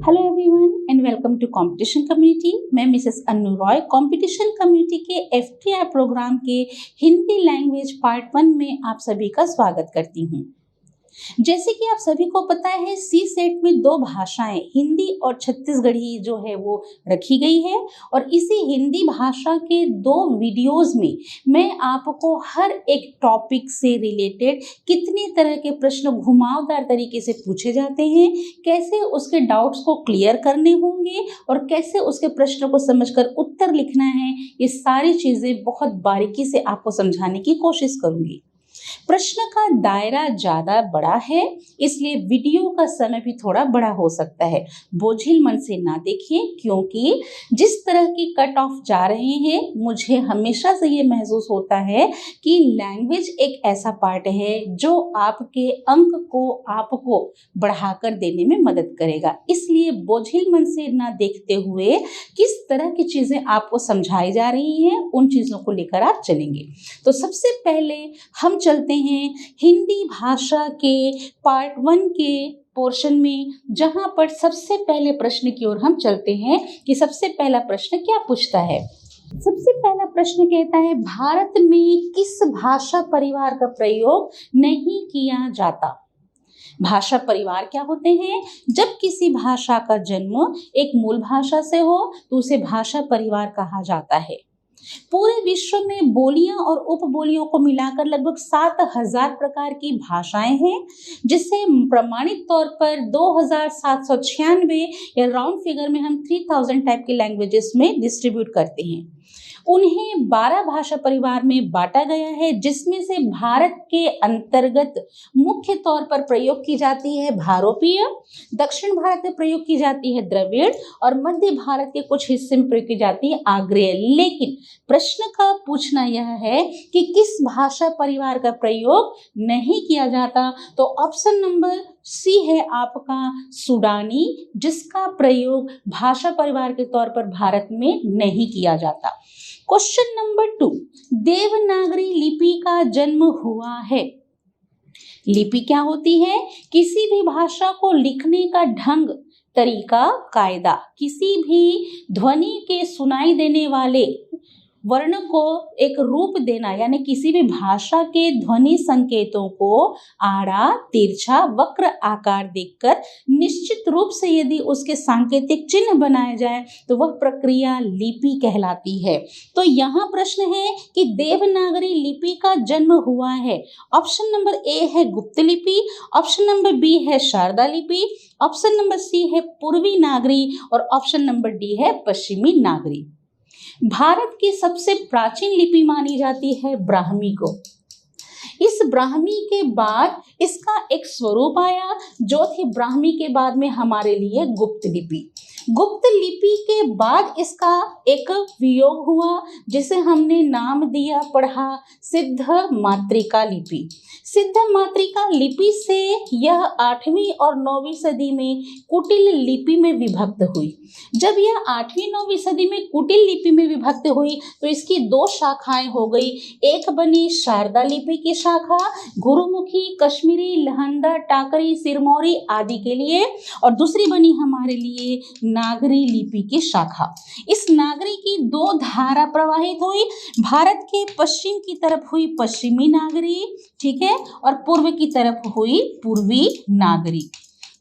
Hello everyone and welcome to competition community. मैं Mrs Annu Roy competition community के FTI programme के Hindi language part 1 में आप सभी का स्वागत करती हूँ। जैसे कि आप सभी को पता है, सी सेट में दो भाषाएं हिंदी और छत्तीसगढ़ी जो है वो रखी गई है और इसी हिंदी भाषा के दो वीडियोस में मैं आपको हर एक टॉपिक से रिलेटेड कितनी तरह के प्रश्न घुमावदार तरीके से पूछे जाते हैं, कैसे उसके डाउट्स को क्लियर करने होंगे और कैसे उसके प्रश्न को समझकर उत्तर लिखना है, ये सारी चीजें बहुत बारीकी से आपको समझाने की कोशिश करूंगी। प्रश्न का दायरा ज्यादा बड़ा है, इसलिए वीडियो का समय भी थोड़ा बड़ा हो सकता है। बोझिल मन से ना देखिए, क्योंकि जिस तरह की कट ऑफ जा रहे हैं, मुझे हमेशा से ये महसूस होता है कि लैंग्वेज एक ऐसा पार्ट है जो आपके अंक को आपको बढ़ाकर देने में मदद करेगा। इसलिए बोझिल मन से ना देखते हुए किस तरह की चीजें आपको समझाई जा रही हैं, उन चीजों को लेकर आप चलेंगे। तो सबसे पहले हम चलते हैं हिंदी भाषा के पार्ट 1 के पोर्शन में, जहां पर सबसे पहले प्रश्न की ओर हम चलते हैं कि सबसे पहला प्रश्न क्या पूछता है। सबसे पहला प्रश्न कहता है, भारत में किस भाषा परिवार का प्रयोग नहीं किया जाता। भाषा परिवार क्या होते हैं? जब किसी भाषा का जन्म एक मूल भाषा से हो तो उसे भाषा परिवार कहा जाता है। पूरे विश्व में बोलियां और उपबोलियों को मिलाकर लगभग 7000 प्रकार की भाषाएं हैं, जिसे प्रमाणित तौर पर 2796 या राउंड फिगर में हम 3000 टाइप के लैंग्वेजेस में डिस्ट्रीब्यूट करते हैं। उन्हें 12 भाषा परिवार में बांटा गया है, जिसमें से भारत के अंतर्गत मुख्य तौर पर प्रयोग की जाती है भारोपीय, दक्षिण भारत में प्रयोग की जाती है द्रविड़ और मध्य भारत के कुछ हिस्से में प्रयोग की जाती है आग्रेय। लेकिन प्रश्न का पूछना यह है कि किस भाषा परिवार का प्रयोग नहीं किया जाता, तो ऑप्शन नंबर सी है आपका सूडानी, जिसका प्रयोग भाषा परिवार के तौर पर भारत में नहीं किया जाता। क्वेश्चन नंबर 2, देवनागरी लिपि का जन्म हुआ है। लिपि क्या होती है? किसी भी भाषा को लिखने का ढंग, तरीका, कायदा, किसी भी ध्वनि के सुनाई देने वाले वर्ण को एक रूप देना, यानी किसी भी भाषा के ध्वनि संकेतों को आड़ा, तिरछा, वक्र आकार देकर निश्चित रूप से यदि उसके सांकेतिक चिन्ह बनाए जाए तो वह प्रक्रिया लिपि कहलाती है। तो यहाँ प्रश्न है कि देवनागरी लिपि का जन्म हुआ है। ऑप्शन नंबर ए है गुप्त लिपि, ऑप्शन नंबर बी है शारदा लिपि, ऑप्शन नंबर सी है पूर्वी नागरी और ऑप्शन नंबर डी है पश्चिमी नागरी। भारत की सबसे प्राचीन लिपि मानी जाती है ब्राह्मी को। इस ब्राह्मी के बाद इसका एक स्वरूप आया जो थी ब्राह्मी के बाद में हमारे लिए गुप्त लिपि। गुप्त लिपि के बाद इसका एक वियोग हुआ, जिसे हमने नाम दिया, पढ़ा, सिद्ध मातृका लिपि। सिद्ध मातृका लिपि से यह 8वीं और 9वीं सदी में कुटिल लिपि में विभक्त हुई। जब यह 8वीं 9वीं सदी में कुटिल लिपि में विभक्त हुई तो इसकी दो शाखाएं हो गई। एक बनी शारदा लिपि की शाखा, गुरुमुखी, कश्मीरी, लहंदा, टाकरी, सिरमौरी आदि के लिए, और दूसरी बनी हमारे लिए नागरी लिपि की शाखा। इस नागरी की दो धारा प्रवाहित हुई। भारत के पश्चिम की तरफ हुई पश्चिमी नागरी, ठीक है, और पूर्व की तरफ हुई पूर्वी नागरी।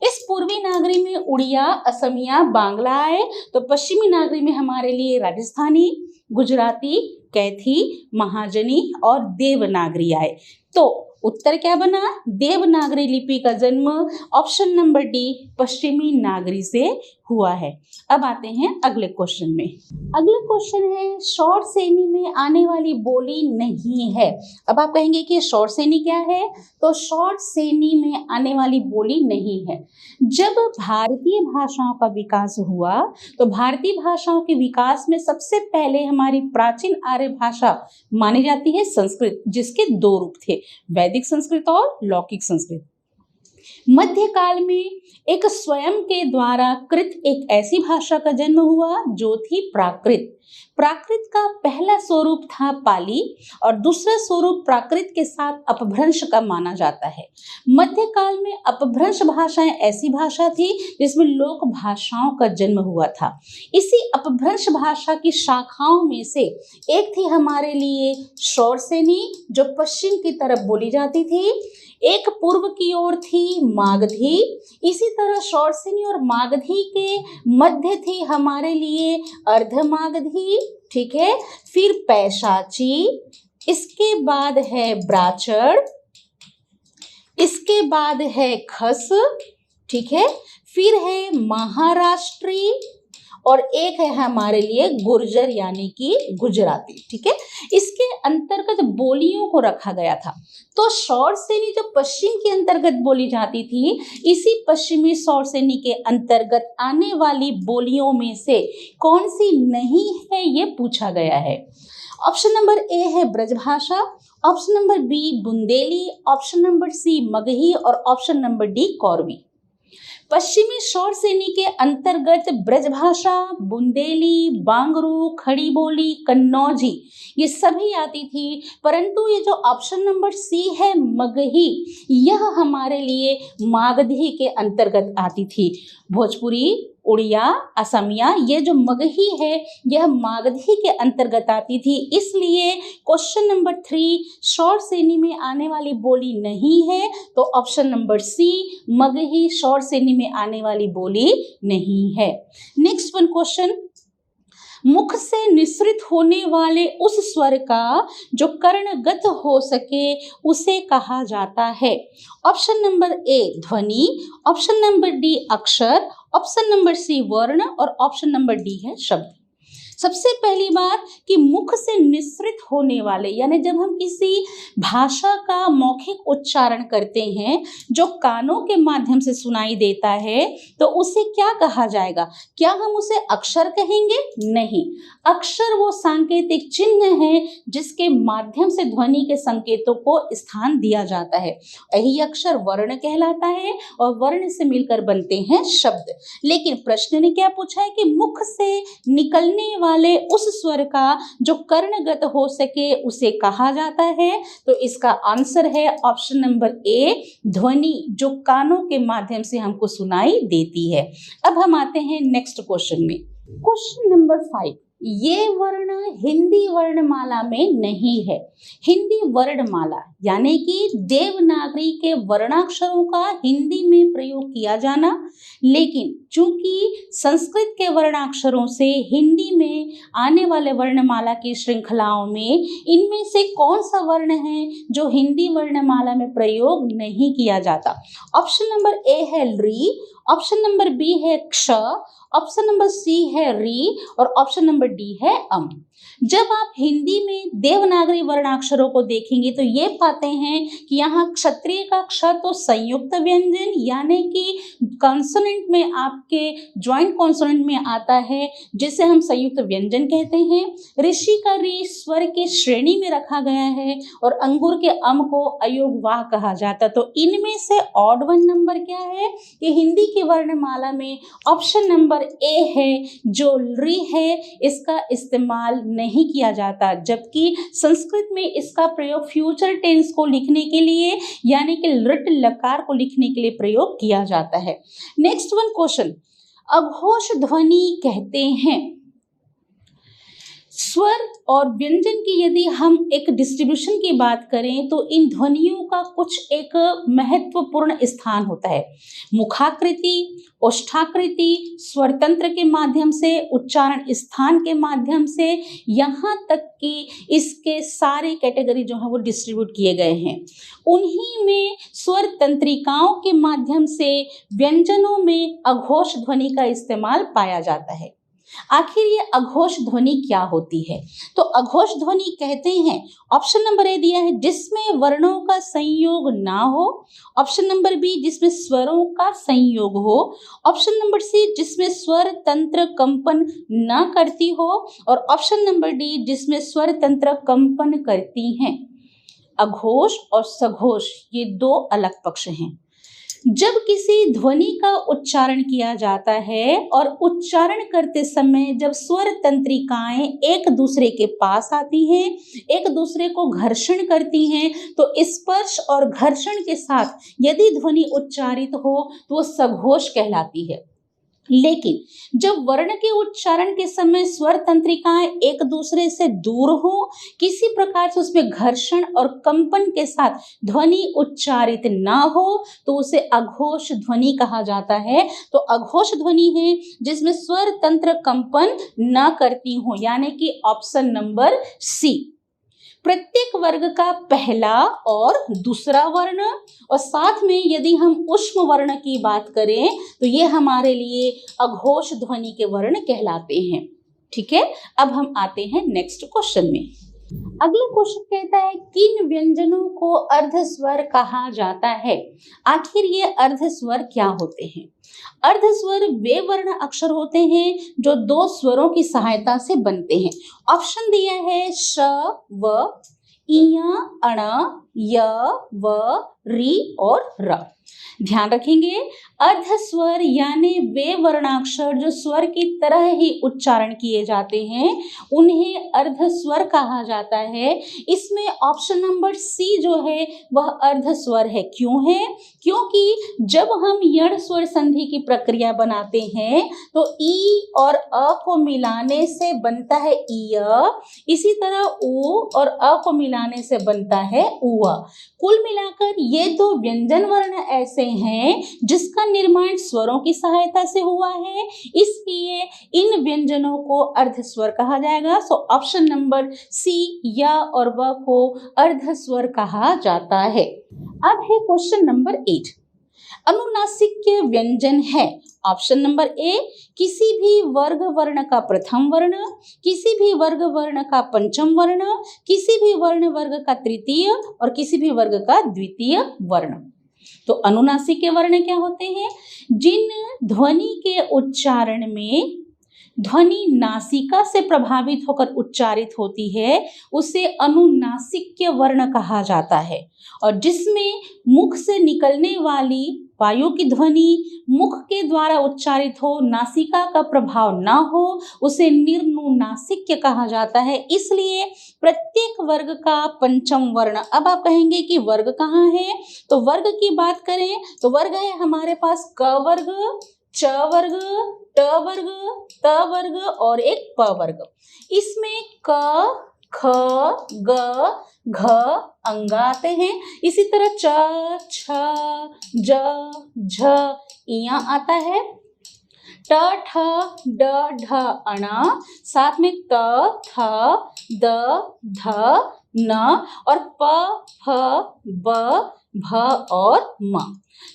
इस पूर्वी नागरी में उड़िया, असमिया, बांग्ला आए, तो पश्चिमी नागरी में हमारे लिए राजस्थानी, गुजराती, कैथी, महाजनी और देवनागरी आए। तो उत्तर क्या बना? देवनागरी लिपि का जन्म ऑप्शन नंबर डी पश्चिमी नागरी से हुआ है। अब आते हैं अगले क्वेश्चन में। अगला क्वेश्चन है, शॉर्ट सेनी में आने वाली बोली नहीं है। अब आप कहेंगे कि शॉर्ट सेनी क्या है? तो शॉर्ट सेनी में आने वाली बोली नहीं है। जब भारतीय भाषाओं का विकास हुआ तो भारतीय भाषाओं के विकास में सबसे पहले हमारी प्राचीन आर्य भाषा मानी जाती है संस्कृत, जिसके दो रूप थे, वैदिक संस्कृत और लौकिक संस्कृत। मध्यकाल में एक स्वयं के द्वारा कृत एक ऐसी भाषा का जन्म हुआ जो थी प्राकृत। प्राकृत का पहला स्वरूप था पाली और दूसरा स्वरूप प्राकृत के साथ अपभ्रंश का माना जाता है। मध्यकाल में अपभ्रंश भाषाएं ऐसी भाषा थी जिसमें लोक भाषाओं का जन्म हुआ था। इसी अपभ्रंश भाषा की शाखाओं में से एक थी हमारे लिए शौरसेनी जो पश्चिम की तरफ बोली जाती थी, एक पूर्व की ओर थी मागधी। इसी तरह शौरसेनी और मागधी के मध्य थी हमारे लिए अर्धमागधी, ठीक है। फिर पैशाची, इसके बाद है ब्राचड़, इसके बाद है खस, ठीक है। फिर है महाराष्ट्री और एक है हमारे लिए गुर्जर यानी कि गुजराती, ठीक है। इसके अंतर्गत बोलियों को रखा गया था। तो शौरसेनी जो पश्चिम के अंतर्गत बोली जाती थी, इसी पश्चिमी शौरसेनी के अंतर्गत आने वाली बोलियों में से कौन सी नहीं है ये पूछा गया है। ऑप्शन नंबर ए है Brajbhasha, option number B Bundeli, option number C Magahi और ऑप्शन नंबर डी कौरवी। पश्चिमी शौरसेनी के अंतर्गत ब्रजभाषा, बुंदेली, बांगरू, खड़ी बोली, कन्नौजी ये सभी आती थी, परंतु ये जो ऑप्शन नंबर सी है मगही, यह हमारे लिए मागधी के अंतर्गत आती थी। भोजपुरी, उड़िया, असमिया, ये जो मगही है यह मागधी के अंतर्गत आती थी। इसलिए क्वेश्चन नंबर 3 शौरसेनी में आने वाली बोली नहीं है, तो option number C Magahi Shauraseni में आने वाली बोली नहीं है। नेक्स्ट वन क्वेश्चन, मुख से निसृत होने वाले उस स्वर का जो कर्णगत हो सके उसे कहा जाता है। ऑप्शन नंबर ए ध्वनि, ऑप्शन नंबर डी अक्षर, ऑप्शन नंबर सी वर्ण और ऑप्शन नंबर डी है शब्द। सबसे पहली बात कि मुख से निसृत होने वाले, यानी जब हम किसी भाषा का मौखिक उच्चारण करते हैं जो कानों के माध्यम से सुनाई देता है, तो उसे क्या कहा जाएगा? क्या हम उसे अक्षर कहेंगे? नहीं, अक्षर वो सांकेतिक चिन्ह है जिसके माध्यम से ध्वनि के संकेतों को स्थान दिया जाता है। यही अक्षर वर्ण कहलाता है और वर्ण से मिलकर बनते हैं शब्द। लेकिन प्रश्न ने क्या पूछा है कि मुख से निकलने वाले उस स्वर का जो कर्णगत हो सके उसे कहा जाता है। तो इसका आंसर है ऑप्शन नंबर ए ध्वनि, जो कानों के माध्यम से हमको सुनाई देती है। अब हम आते हैं नेक्स्ट क्वेश्चन में। क्वेश्चन नंबर 5, ये वर्ण हिंदी वर्णमाला में नहीं है। हिंदी वर्णमाला यानी कि देवनागरी के वर्णाक्षरों का हिंदी में प्रयोग किया जाना, लेकिन चूंकि संस्कृत के वर्णाक्षरों से हिंदी में आने वाले वर्णमाला की श्रृंखलाओं में इनमें से कौन सा वर्ण है जो हिंदी वर्णमाला में प्रयोग नहीं किया जाता? ऑप्शन नंबर ए है री, ऑप्शन नंबर बी है क्ष, ऑप्शन नंबर सी है री और ऑप्शन नंबर डी है अम। जब आप हिंदी में देवनागरी वर्णाक्षरों को देखेंगे तो ये पाते हैं कि यहाँ क्षत्रिय का क्ष तो संयुक्त व्यंजन यानी कि कॉन्सोनेंट में आपके ज्वाइंट कॉन्सोनेंट में आता है, जिसे हम संयुक्त व्यंजन कहते हैं। ऋषि का री स्वर के श्रेणी में रखा गया है और अंगूर के अम को अयोगवाह कहा जाता है। तो इनमें से ऑड वन नंबर क्या है कि हिंदी की वर्णमाला में ऑप्शन नंबर ए है जो री है, इसका इस्तेमाल नहीं किया जाता, जबकि संस्कृत में इसका प्रयोग फ्यूचर टेंस को लिखने के लिए यानी कि लृट लकार को लिखने के लिए प्रयोग किया जाता है। नेक्स्ट वन क्वेश्चन, अघोष ध्वनि कहते हैं स्वर और व्यंजन की यदि हम एक डिस्ट्रीब्यूशन की बात करें तो इन ध्वनियों का कुछ एक महत्वपूर्ण स्थान होता है। मुखाकृति, ओष्ठाकृति, स्वरतंत्र के माध्यम से, उच्चारण स्थान के माध्यम से, यहाँ तक कि इसके सारे कैटेगरी जो है वो डिस्ट्रीब्यूट किए गए हैं। उन्हीं में स्वर तंत्रिकाओं के माध्यम से व्यंजनों में अघोष ध्वनि का इस्तेमाल पाया जाता है। आखिर ये अघोष ध्वनि क्या होती है? तो अघोष ध्वनि कहते हैं, ऑप्शन नंबर ए दिया है जिसमें वर्णों का संयोग ना हो, ऑप्शन नंबर बी जिसमें स्वरों का संयोग हो, ऑप्शन नंबर सी जिसमें स्वर तंत्र कंपन ना करती हो और ऑप्शन नंबर डी जिसमें स्वर तंत्र कंपन करती हैं। अघोष और सघोष ये दो अलग पक्ष हैं। जब किसी ध्वनि का उच्चारण किया जाता है और उच्चारण करते समय जब स्वर तंत्रिकाएं एक दूसरे के पास आती हैं, एक दूसरे को घर्षण करती हैं, तो स्पर्श और घर्षण के साथ यदि ध्वनि उच्चारित हो तो वो सघोष कहलाती है। लेकिन जब वर्ण के उच्चारण के समय स्वर तंत्रिकाएं एक दूसरे से दूर हो, किसी प्रकार से उसमें घर्षण और कंपन के साथ ध्वनि उच्चारित ना हो, तो उसे अघोष ध्वनि कहा जाता है। तो अघोष ध्वनि है जिसमें स्वर तंत्र कंपन न करती हो, यानी कि ऑप्शन नंबर सी। प्रत्येक वर्ग का पहला और दूसरा वर्ण, और साथ में यदि हम ऊष्म वर्ण की बात करें तो ये हमारे लिए अघोष ध्वनि के वर्ण कहलाते हैं। ठीक है, अब हम आते हैं नेक्स्ट क्वेश्चन में। अगला क्वेश्चन कहता है किन व्यंजनों को अर्धस्वर कहा जाता है। आखिर ये अर्धस्वर क्या होते हैं? अर्धस्वर वे वर्ण अक्षर होते हैं जो दो स्वरों की सहायता से बनते हैं। ऑप्शन दिया है श, व, इया, अण, य, व, री और र। ध्यान रखेंगे, अर्धस्वर यानी वे वर्णाक्षर जो स्वर की तरह ही उच्चारण किए जाते हैं उन्हें अर्धस्वर कहा जाता है। इसमें ऑप्शन नंबर सी जो है वह अर्धस्वर है। क्यों है? क्योंकि जब हम यण स्वर संधि की प्रक्रिया बनाते हैं तो ई और अ को मिलाने से बनता है ईय, इसी तरह उ और अ को मिलाने से बनता है उआ। कुल मिलाकर ये दो व्यंजन वर्ण ऐसे हैं जिसका निर्माण स्वरों की सहायता से हुआ है, इसलिए इन व्यंजनों को अर्धस्वर कहा जाएगा। सो ऑप्शन नंबर सी या और व को अर्धस्वर कहा जाता है। अब है क्वेश्चन नंबर 8। अनुनासिक व्यंजन है। ऑप्शन नंबर ए किसी भी वर्ग वर्ण का प्रथम वर्ण, किसी भी वर्ग वर्ण का पंचम वर्ण, किसी भी वर्ण वर्ग का तृतीय और किसी भी वर्ग का द्वितीय वर्ण। तो अनुनासिक के वर्ण क्या होते हैं? जिन ध्वनि के उच्चारण में ध्वनि नासिका से प्रभावित होकर उच्चारित होती है उसे अनुनासिक वर्ण कहा जाता है, और जिसमें मुख से निकलने वाली वायु की ध्वनि मुख के द्वारा उच्चारित हो, नासिका का प्रभाव ना हो, उसे निर्नुनासिक कहा जाता है। इसलिए प्रत्येक वर्ग का पंचम वर्ण। अब आप कहेंगे कि वर्ग कहाँ है? तो वर्ग की बात करें तो वर्ग है हमारे पास क वर्ग, च वर्ग, ट वर्ग, त वर्ग और एक प वर्ग। इसमें क, ख, ग, घ अंग आते हैं। इसी तरह च, छ, ज, झ इया आता है। ट, ठ, ड, ढ अण, साथ में त, थ, द, ध, न और प, फ, ब, भ और म।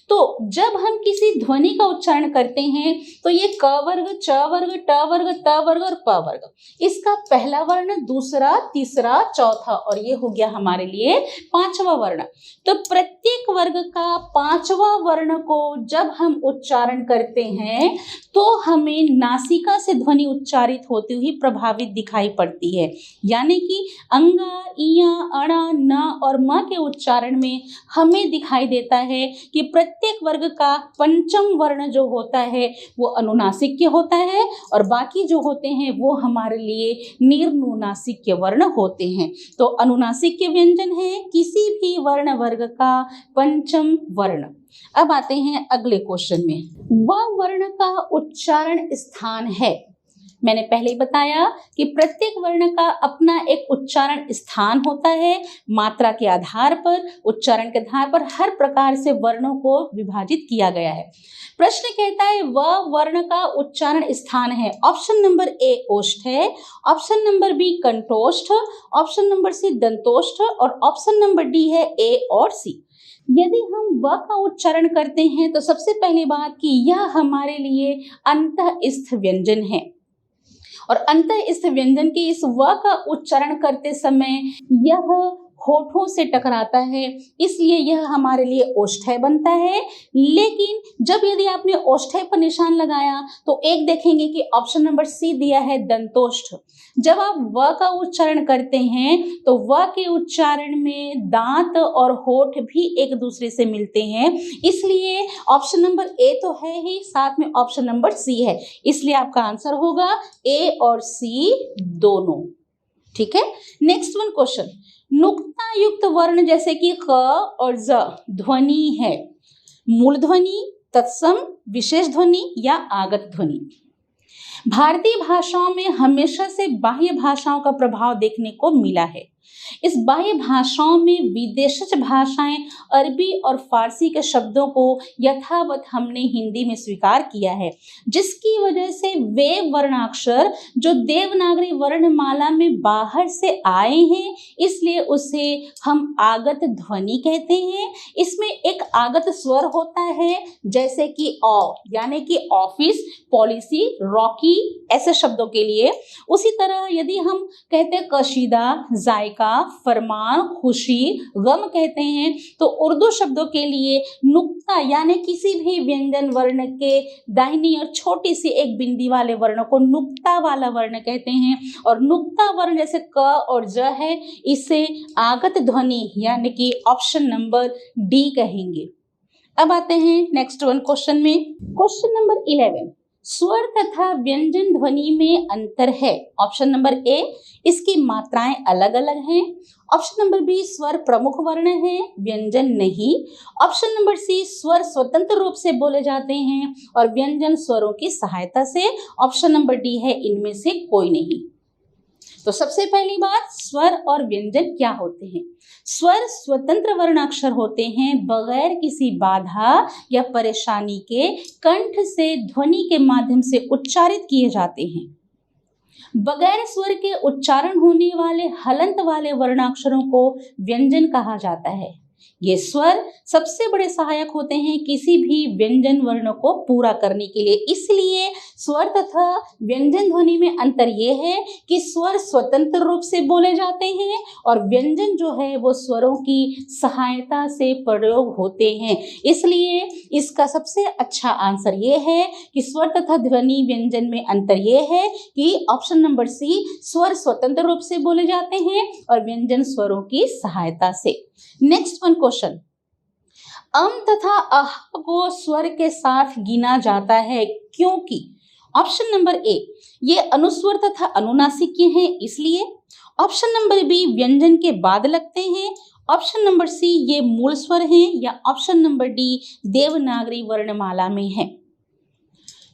तो जब हम किसी ध्वनि का उच्चारण करते हैं तो ये क वर्ग, च वर्ग, ट वर्ग, त वर्ग और प वर्ग, इसका पहला वर्ण, दूसरा, तीसरा, चौथा और ये हो गया हमारे लिए पांचवा वर्ण। तो प्रत्येक वर्ग का पांचवा वर्ण को जब हम उच्चारण करते हैं तो हमें नासिका से ध्वनि उच्चारित होती हुई प्रभावित दिखाई पड़ती है। यानी कि अंगा, इया, अणा, न और म के उच्चारण में हमें दिखाई देता है कि प्रत्येक वर्ग का पंचम वर्ण जो होता है वो अनुनासिक होता है और बाकी जो होते हैं वो हमारे लिए निर्नुनासिक वर्ण होते हैं। तो अनुनासिक व्यंजन है किसी भी वर्ण वर्ग का पंचम वर्ण। अब आते हैं अगले क्वेश्चन में। वह वर्ण का उच्चारण स्थान है। मैंने पहले ही बताया कि प्रत्येक वर्ण का अपना एक उच्चारण स्थान होता है। मात्रा के आधार पर, उच्चारण के आधार पर हर प्रकार से वर्णों को विभाजित किया गया है। प्रश्न कहता है वह वर्ण का उच्चारण स्थान है। ऑप्शन नंबर ए ओष्ठ है, ऑप्शन नंबर बी कंठोष्ठ, ऑप्शन नंबर सी दंतोष्ठ और ऑप्शन नंबर डी है ए और सी। यदि हम व का उच्चारण करते हैं तो सबसे पहली बात कि यह हमारे लिए अंतःस्थ व्यंजन है और अंतःस्थ व्यंजन के इस व का उच्चारण करते समय यह होठों से टकराता है, इसलिए यह हमारे लिए ओष्ठ्य बनता है। लेकिन जब यदि आपने ओष्ठ्य पर निशान लगाया तो एक देखेंगे कि ऑप्शन नंबर सी दिया है दंतोष्ठ। जब आप व का उच्चारण करते हैं तो व के उच्चारण में दांत और होठ भी एक दूसरे से मिलते हैं, इसलिए ऑप्शन नंबर ए तो है ही, साथ में ऑप्शन नंबर सी है, इसलिए आपका आंसर होगा ए और सी दोनों। ठीक है, नेक्स्ट वन क्वेश्चन, नुक्ता युक्त वर्ण जैसे कि क और ज ध्वनि है, मूल ध्वनि, तत्सम, विशेष ध्वनि या आगत ध्वनि। भारतीय भाषाओं में हमेशा से बाह्य भाषाओं का प्रभाव देखने को मिला है। इस बाह्य भाषाओं में विदेशज भाषाएं अरबी और फारसी के शब्दों को यथावत हमने हिंदी में स्वीकार किया है, जिसकी वजह से वे वर्णाक्षर जो देवनागरी वर्णमाला में बाहर से आए हैं, इसलिए उसे हम आगत ध्वनि कहते हैं। इसमें एक आगत स्वर होता है, जैसे कि औ यानी कि ऑफिस, पॉलिसी, रॉकी ऐसे शब्दों के लिए। उसी तरह यदि हम कहते हैं कशीदा, जायका, फरमान, खुशी, गम कहते हैं, तो उर्दू शब्दों के लिए नुक्ता यानी किसी भी व्यंजन वर्ण के दाहिनी और छोटी सी एक बिंदी वाले वर्ण को नुक्ता वाला वर्ण कहते हैं, और नुक्ता वर्ण जैसे क और ज है, इसे आगत ध्वनि यानी कि ऑप्शन नंबर डी कहेंगे। अब आते हैं नेक्स्ट वन क्वेश्चन में, क्वेश्चन नंबर 11, स्वर तथा व्यंजन ध्वनि में अंतर है। ऑप्शन नंबर ए, इसकी मात्राएं अलग अलग हैं। ऑप्शन नंबर बी, स्वर प्रमुख वर्ण है, व्यंजन नहीं। ऑप्शन नंबर सी, स्वर स्वतंत्र रूप से बोले जाते हैं और व्यंजन स्वरों की सहायता से। ऑप्शन नंबर डी है, इनमें से कोई नहीं। तो सबसे पहली बात, स्वर और व्यंजन क्या होते हैं? स्वर स्वतंत्र वर्णाक्षर होते हैं, बगैर किसी बाधा या परेशानी के कंठ से ध्वनि के माध्यम से उच्चारित किए जाते हैं। बगैर स्वर के उच्चारण होने वाले हलंत वाले वर्णाक्षरों को व्यंजन कहा जाता है। ये स्वर सबसे बड़े सहायक होते हैं किसी भी व्यंजन वर्ण को पूरा करने के लिए। इसलिए स्वर तथा व्यंजन ध्वनि में अंतर ये है कि स्वर स्वतंत्र रूप से बोले जाते हैं और व्यंजन जो है वो स्वरों की सहायता से प्रयोग होते हैं। इसलिए इसका सबसे अच्छा आंसर ये है कि स्वर तथा ध्वनि व्यंजन में अंतर ये है कि ऑप्शन नंबर सी, स्वर स्वतंत्र रूप से बोले जाते हैं और व्यंजन स्वरों की सहायता से। नेक्स्ट वन क्वेश्चन, अम तथा अह को स्वर के साथ गिना जाता है क्योंकि। ऑप्शन नंबर ए, ये अनुस्वर तथा अनुनासिक हैं इसलिए। ऑप्शन नंबर बी, व्यंजन के बाद लगते हैं। ऑप्शन नंबर सी, ये मूल स्वर हैं, या ऑप्शन नंबर डी, देवनागरी वर्णमाला में है।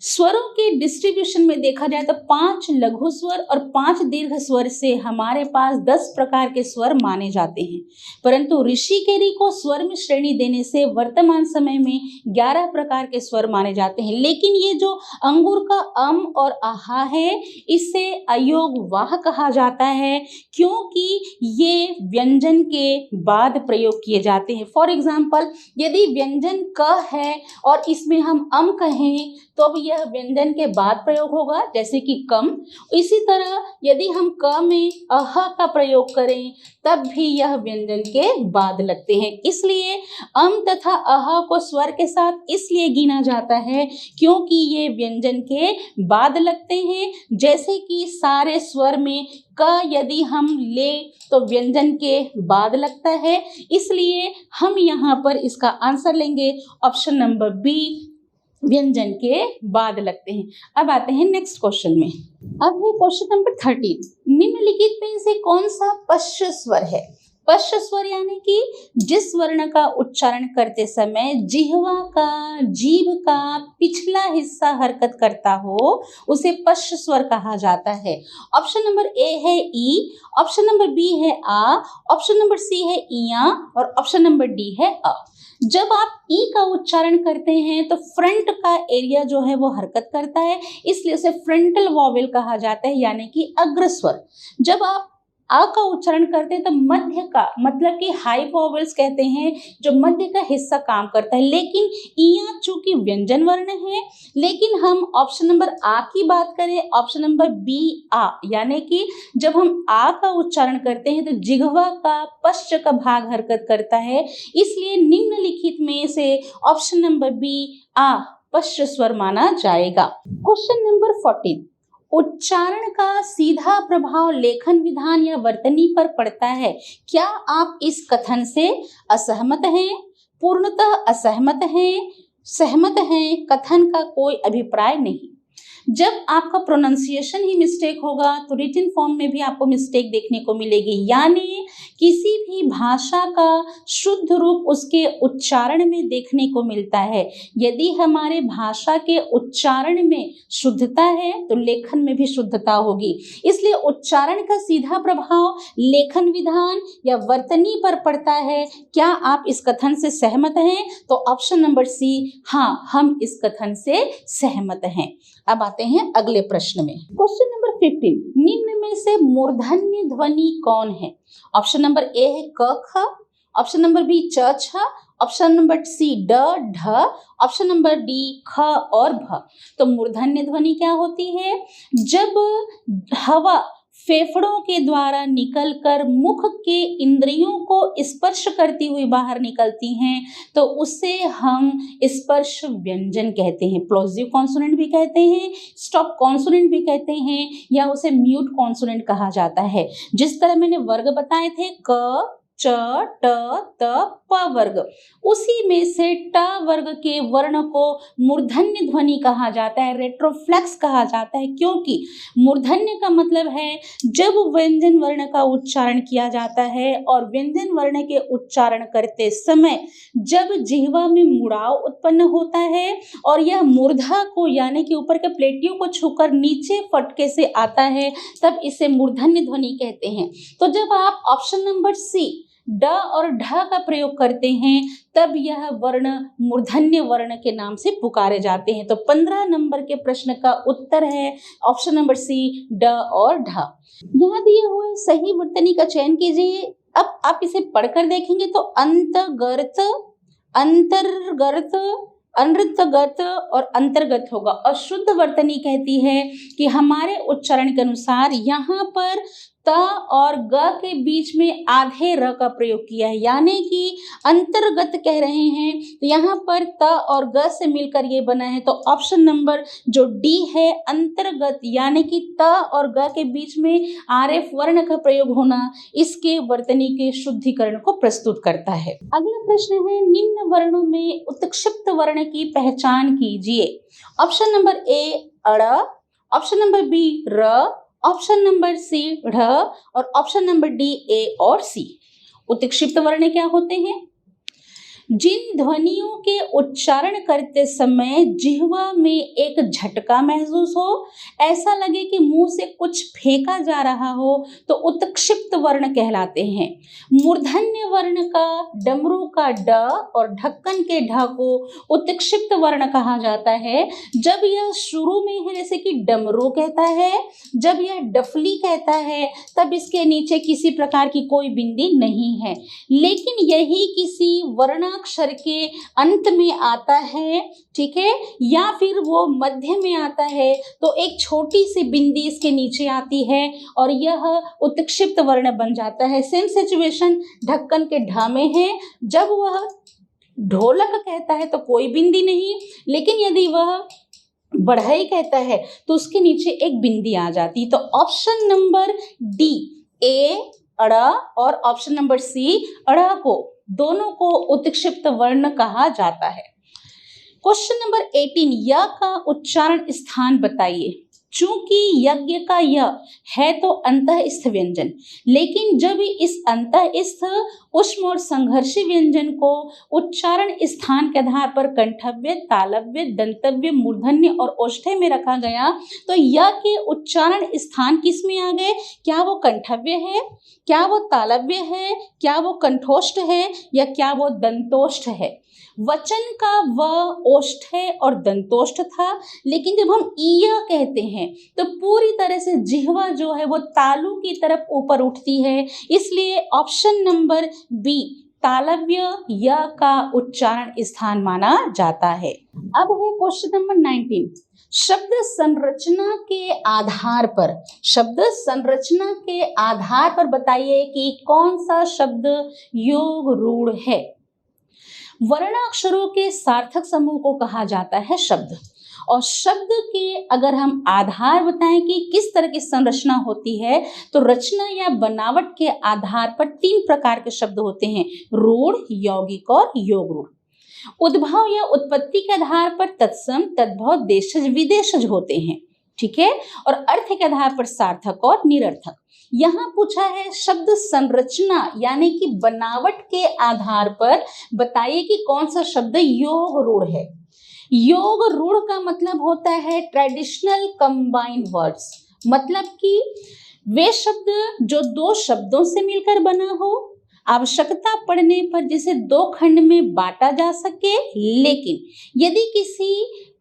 स्वरों के डिस्ट्रीब्यूशन में देखा जाए तो 5 लघु स्वर और 5 दीर्घ स्वर से हमारे पास 10 प्रकार के स्वर माने जाते हैं, परंतु ऋषि केरी को स्वर में श्रेणी देने से वर्तमान समय में 11 प्रकार के स्वर माने जाते हैं। लेकिन ये जो अंगूर का अम और आहा है, इसे अयोग वाह कहा जाता है क्योंकि ये व्यंजन के बाद प्रयोग किए जाते हैं। फॉर एग्जाम्पल, यदि व्यंजन क है और इसमें हम अम कहें तो अब यह व्यंजन के बाद प्रयोग होगा, जैसे कि कम। इसी तरह यदि हम क में अह का प्रयोग करें तब भी यह व्यंजन के बाद लगते हैं। इसलिए अम तथा अह को स्वर के साथ इसलिए गिना जाता है क्योंकि ये व्यंजन के बाद लगते हैं। जैसे कि सारे स्वर में क यदि हम ले तो व्यंजन के बाद लगता है, इसलिए हम यहाँ पर इसका आंसर लेंगे ऑप्शन नंबर बी, व्यंजन के बाद लगते हैं। अब आते हैं नेक्स्ट क्वेश्चन में। अब है क्वेश्चन नंबर 13, निम्नलिखित में से कौन सा पश्च स्वर है? पश्च स्वर यानी कि जिस वर्ण का उच्चारण करते समय जिह्वा का, जीभ का पिछला हिस्सा हरकत करता हो, उसे पश्च स्वर कहा जाता है। ऑप्शन नंबर ए है ई, ऑप्शन नंबर बी है आ, ऑप्शन नंबर सी है इया और ऑप्शन नंबर डी है अ। जब आप ई का उच्चारण करते हैं तो फ्रंट का एरिया जो है वो हरकत करता है, इसलिए उसे फ्रंटल वॉवेल कहा जाता है यानी कि अग्र स्वर। जब आप आ का उच्चारण करते हैं तो मध्य का मतलब कि हाई वॉवेल्स कहते हैं, जो मध्य का हिस्सा काम करता है। लेकिन इया चूंकि व्यंजन वर्ण है, लेकिन हम ऑप्शन नंबर आ की बात करें, ऑप्शन नंबर बी आ, यानी कि जब हम आ का उच्चारण करते हैं तो जिह्वा का पश्च का भाग हरकत करता है, इसलिए निम्नलिखित में से ऑप्शन नंबर बी आ पश्च स्वर माना जाएगा। क्वेश्चन नंबर 14, उच्चारण का सीधा प्रभाव लेखन विधान या वर्तनी पर पड़ता है, क्या आप इस कथन से असहमत हैं, पूर्णतः असहमत हैं, सहमत हैं, कथन का कोई अभिप्राय नहीं। जब आपका प्रोनाउंसिएशन ही मिस्टेक होगा तो रिटन फॉर्म में भी आपको मिस्टेक देखने को मिलेगी, यानी किसी भी भाषा का शुद्ध रूप उसके उच्चारण में देखने को मिलता है। यदि हमारे भाषा के उच्चारण में शुद्धता है तो लेखन में भी शुद्धता होगी, इसलिए उच्चारण का सीधा प्रभाव लेखन विधान या वर्तनी पर पड़ता है। क्या आप इस कथन से सहमत हैं? तो ऑप्शन नंबर सी, हाँ, हम इस कथन से सहमत हैं। अब आते हैं अगले प्रश्न में। क्वेश्चन नंबर 15, निम्न में से मूर्धन्य ध्वनि कौन है? ऑप्शन नंबर ए है क ख, ऑप्शन नंबर बी च छ, ऑप्शन नंबर सी ड ढ, ऑप्शन नंबर डी ख और भ। तो मूर्धन्य ध्वनि क्या होती है? जब हवा फेफड़ों के द्वारा निकलकर मुख के इंद्रियों को स्पर्श करती हुई बाहर निकलती हैं तो उसे हम स्पर्श व्यंजन कहते हैं। प्लोजिव कॉन्सोनेंट भी कहते हैं, स्टॉप कॉन्सोनेंट भी कहते हैं, या उसे म्यूट कॉन्सोनेंट कहा जाता है। जिस तरह मैंने वर्ग बताए थे क च ट त प वर्ग, उसी में से ट वर्ग के वर्ण को मूर्धन्य ध्वनि कहा जाता है, रेट्रोफ्लेक्स कहा जाता है, क्योंकि मूर्धन्य का मतलब है जब व्यंजन वर्ण का उच्चारण किया जाता है और व्यंजन वर्ण के उच्चारण करते समय जब जिह्वा में मुड़ाव उत्पन्न होता है और यह मूर्धा को यानी कि ऊपर के प्लेटियों को छूकर नीचे फटके से आता है, तब इसे मूर्धन्य ध्वनि कहते हैं। तो जब आप ऑप्शन नंबर सी ड और ढ का प्रयोग करते हैं तब यह वर्ण मूर्धन्य वर्ण के नाम से पुकारे जाते हैं। तो 15 नंबर के प्रश्न का उत्तर है ऑप्शन नंबर सी ड और ढ। यहाँ दिए हुए सही वर्तनी का चयन कीजिए। अब आप इसे पढ़कर देखेंगे तो अंतर्गत, अंतर्गत, अनृतगत और अंतर्गत होगा। और शुद्ध वर्तनी कहती है कि हमारे उच्चारण के अनुसार यहाँ पर त और ग के बीच में आधे र का प्रयोग किया है, यानी कि अंतर्गत कह रहे हैं तो यहाँ पर त और ग से मिलकर ये बना है। तो ऑप्शन नंबर जो डी है अंतर्गत, यानी कि त और ग के बीच में आरएफ वर्ण का प्रयोग होना इसके वर्तनी के शुद्धिकरण को प्रस्तुत करता है। अगला प्रश्न है, निम्न वर्णों में उत्क्षिप्त वर्ण की पहचान कीजिए। ऑप्शन नंबर ए अड़, ऑप्शन नंबर बी र, ऑप्शन नंबर सी ढ और ऑप्शन नंबर डी ए और सी। उत्क्षिप्त वर्ण क्या होते हैं? जिन ध्वनियों के उच्चारण करते समय जिह्वा में एक झटका महसूस हो, ऐसा लगे कि मुंह से कुछ फेंका जा रहा हो, तो उत्क्षिप्त वर्ण कहलाते हैं। मूर्धन्य वर्ण का डमरू का ड और ढक्कन के ढ को उत्क्षिप्त वर्ण कहा जाता है। जब यह शुरू में है जैसे कि डमरू कहता है, जब यह डफली कहता है, तब इसके नीचे किसी प्रकार की कोई बिंदी नहीं है, लेकिन यही किसी वर्ण अक्षर के अंत में आता है, ठीक है, या फिर वो मध्य में आता है तो एक छोटी सी बिंदी इसके नीचे आती है और यह उत्क्षिप्त वर्ण बन जाता है। सेम सिचुएशन ढक्कन के ढ में है। जब वह ढोलक कहता है तो कोई बिंदी नहीं, लेकिन यदि वह बढ़ई कहता है तो उसके नीचे एक बिंदी आ जाती। तो ऑप्शन नंबर डी ए अड़ा और ऑप्शन नंबर सी अड़ा को दोनों को उत्क्षिप्त वर्ण कहा जाता है। क्वेश्चन नंबर 18, य का उच्चारण स्थान बताइए। चूंकि यज्ञ का य है तो अंतःस्थ व्यंजन, लेकिन जब इस अंतःस्थ उष्म और संघर्षी व्यंजन को उच्चारण स्थान के आधार पर कंठव्य, तालव्य, दंतव्य, मूर्धन्य और ओष्ठ्य में रखा गया तो य के उच्चारण स्थान किस में आ गए? क्या वो कंठव्य है, क्या वो तालव्य है, क्या वो कंठोष्ठ है, या क्या वो दंतोष्ठ है? वचन का व ओष्ठ्य और दंतोष्ठ था, लेकिन जब हम ईय कहते हैं हैं तो पूरी तरह से जिह्वा जो है वो तालु की तरफ ऊपर उठती है, इसलिए ऑप्शन नंबर बी तालव्य य का उच्चारण स्थान माना जाता है। अब है क्वेश्चन नंबर 19। शब्द संरचना के आधार पर बताइए कि कौन सा शब्द योग रूढ़ है। वर्णाक्षरों के सार्थक समूह को कहा जाता है शब्द, और शब्द के अगर हम आधार बताएं कि किस तरह की संरचना होती है तो रचना या बनावट के आधार पर 3 प्रकार के शब्द होते हैं, रूढ़, यौगिक और योग रूढ़। उद्भव या उत्पत्ति के आधार पर तत्सम, तद्भव, देशज, विदेशज होते हैं, ठीक है, और अर्थ के आधार पर सार्थक और निरर्थक। यहाँ पूछा है शब्द संरचना यानी कि बनावट के आधार पर बताइए कि कौन सा शब्द योग रूढ़ है। योग रूढ़ का मतलब होता है ट्रेडिशनल कंबाइंड वर्ड्स, मतलब कि वे शब्द जो 2 शब्दों से मिलकर बना हो, आवश्यकता पड़ने पर जिसे 2 खंड में बांटा जा सके, लेकिन यदि किसी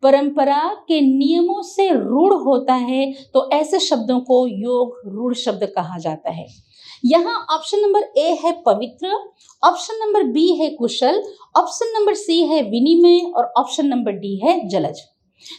परंपरा के नियमों से रूढ़ होता है तो ऐसे शब्दों को योग रूढ़ शब्द कहा जाता है। यहाँ ऑप्शन नंबर ए है पवित्र, ऑप्शन नंबर बी है कुशल, ऑप्शन नंबर सी है विनिमय और ऑप्शन नंबर डी है जलज।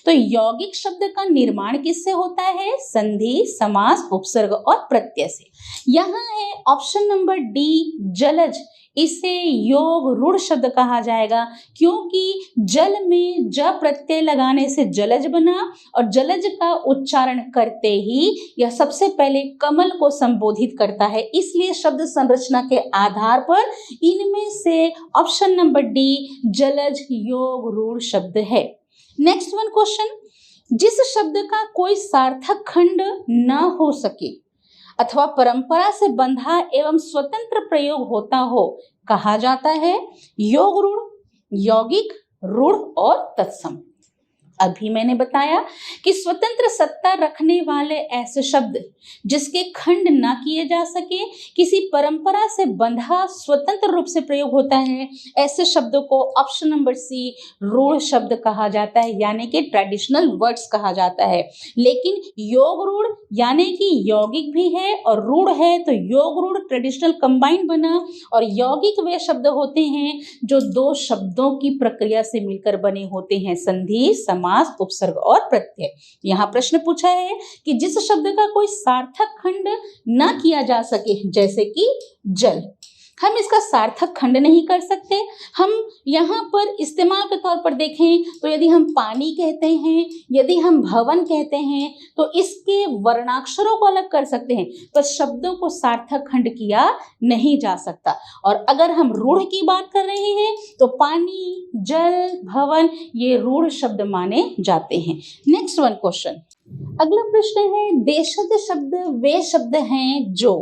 तो यौगिक शब्द का निर्माण किससे होता है? संधि, समास, उपसर्ग और प्रत्यय से। यहाँ है ऑप्शन नंबर डी जलज, इसे योग रूढ़ शब्द कहा जाएगा क्योंकि जल में ज प्रत्यय लगाने से जलज बना और जलज का उच्चारण करते ही यह सबसे पहले कमल को संबोधित करता है, इसलिए शब्द संरचना के आधार पर इनमें से ऑप्शन नंबर डी जलज योग रूढ़ शब्द है। नेक्स्ट वन क्वेश्चन, जिस शब्द का कोई सार्थक खंड न हो सके अथवा परंपरा से बंधा एवं स्वतंत्र प्रयोग होता हो कहा जाता है योग रूढ़, यौगिक रूढ़ और तत्सम। अभी मैंने बताया कि स्वतंत्र सत्ता रखने वाले ऐसे शब्द जिसके खंड ना किए जा सके, किसी परंपरा से बंधा स्वतंत्र रूप से प्रयोग होता है, ऐसे शब्दों को ऑप्शन नंबर सी रूढ़ शब्द कहा जाता है, यानी कि ट्रेडिशनल वर्ड्स कहा जाता है। लेकिन योग रूढ़ यानी कि यौगिक भी है और रूढ़ है, तो योग रूढ़ ट्रेडिशनल कंबाइंड बना और यौगिक वे शब्द होते हैं जो 2 शब्दों की प्रक्रिया से मिलकर बने होते हैं, संधि, समास, उपसर्ग और प्रत्यय। यहाँ प्रश्न पूछा है कि जिस शब्द का कोई सार्थक खंड ना किया जा सके, जैसे कि जल, हम इसका सार्थक खंड नहीं कर सकते। हम यहाँ पर इस्तेमाल के तौर पर देखें तो यदि हम पानी कहते हैं, यदि हम भवन कहते हैं तो इसके वर्णाक्षरों को अलग कर सकते हैं, तो शब्दों को सार्थक खंड किया नहीं जा सकता। और अगर हम रूढ़ की बात कर रहे हैं तो पानी, जल, भवन ये रूढ़ शब्द माने जाते हैं। नेक्स्ट वन क्वेश्चन, अगला प्रश्न है देशज शब्द वे शब्द हैं जो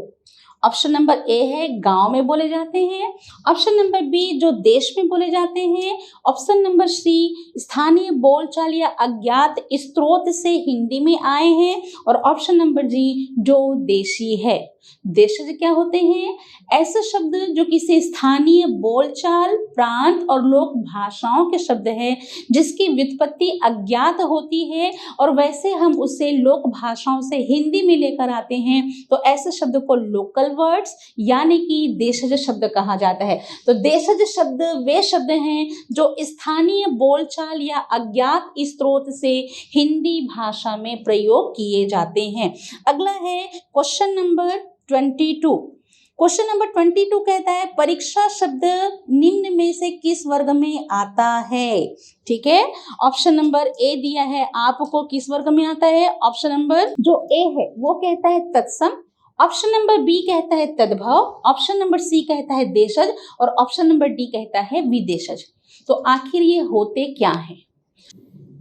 ऑप्शन नंबर ए है गांव में बोले जाते हैं, ऑप्शन नंबर बी जो देश में बोले जाते हैं, ऑप्शन नंबर सी स्थानीय बोलचाल या अज्ञात स्रोत से हिंदी में आए हैं और ऑप्शन नंबर जी जो देशी है। देशज क्या होते हैं? ऐसे शब्द जो किसी स्थानीय बोलचाल, प्रांत और लोक भाषाओं के शब्द हैं जिसकी व्युत्पत्ति अज्ञात होती है और वैसे हम उसे लोक भाषाओं से हिंदी में लेकर आते हैं, तो ऐसे शब्द को लोकल वर्ड्स यानी कि देशज शब्द कहा जाता है। तो देशज शब्द वे शब्द हैं जो स्थानीय बोलचाल या अज्ञात स्रोत से हिंदी भाषा में प्रयोग किए जाते हैं। अगला है क्वेश्चन नंबर 22। क्वेश्चन नंबर 22 कहता है परीक्षा शब्द निम्न में से किस वर्ग में आता है? ठीक है, ऑप्शन नंबर ए दिया है आपको किस वर्ग में आता है। ऑप्शन नंबर जो ए है वो कहता है तत्सम, ऑप्शन नंबर बी कहता है तद्भव, ऑप्शन नंबर सी कहता है देशज और ऑप्शन नंबर डी कहता है विदेशज। तो आखिर ये होते क्या है?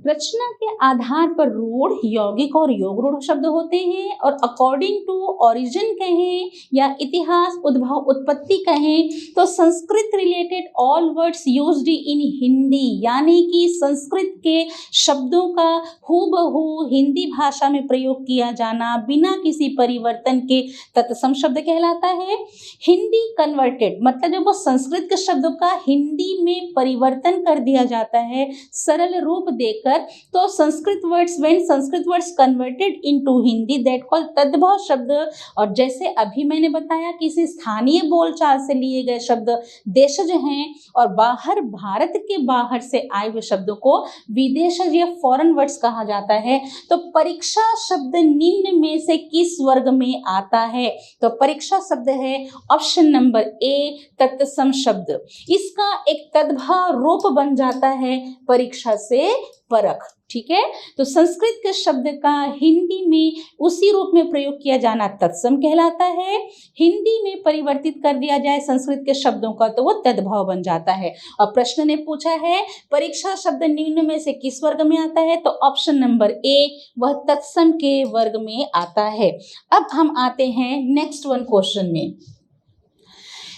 रचना के आधार पर रूढ़, यौगिक और योग रूढ़ शब्द होते हैं और अकॉर्डिंग टू ओरिजिन कहें या इतिहास, उद्भव, उत्पत्ति कहें तो Sanskrit related all words used in Hindi, यानी कि संस्कृत के शब्दों का हूबहू हिंदी भाषा में प्रयोग किया जाना बिना किसी परिवर्तन के तत्सम शब्द कहलाता है। हिंदी कन्वर्टेड मतलब जब वो संस्कृत के शब्दों का हिंदी में परिवर्तन कर दिया जाता है, सरल रूप देकर लेकर, तो Sanskrit words when Sanskrit words converted into Hindi that called तद्भव शब्द। और जैसे अभी मैंने बताया किसी स्थानीय बोलचाल से लिए गए शब्द देशज हैं, और बाहर भारत के बाहर से आए हुए शब्दों को विदेशज या फॉरेन वर्ड्स कहा जाता है। तो परीक्षा शब्द निम्न में से किस वर्ग में आता है? तो परीक्षा शब्द है ऑप्शन नंबर ए, तत्सम शब्द। इसका एक तद्भव रूप बन जाता है परीक्षा से परख। ठीक है, तो संस्कृत के शब्द का हिंदी में उसी रूप में प्रयोग किया जाना तत्सम कहलाता है। हिंदी में परिवर्तित कर दिया जाए संस्कृत के शब्दों का तो वो तद्भव बन जाता है। और प्रश्न ने पूछा है परीक्षा शब्द निम्न में से किस वर्ग में आता है? तो ऑप्शन नंबर ए, वह तत्सम के वर्ग में आता है। अब हम आते हैं नेक्स्ट वन क्वेश्चन में।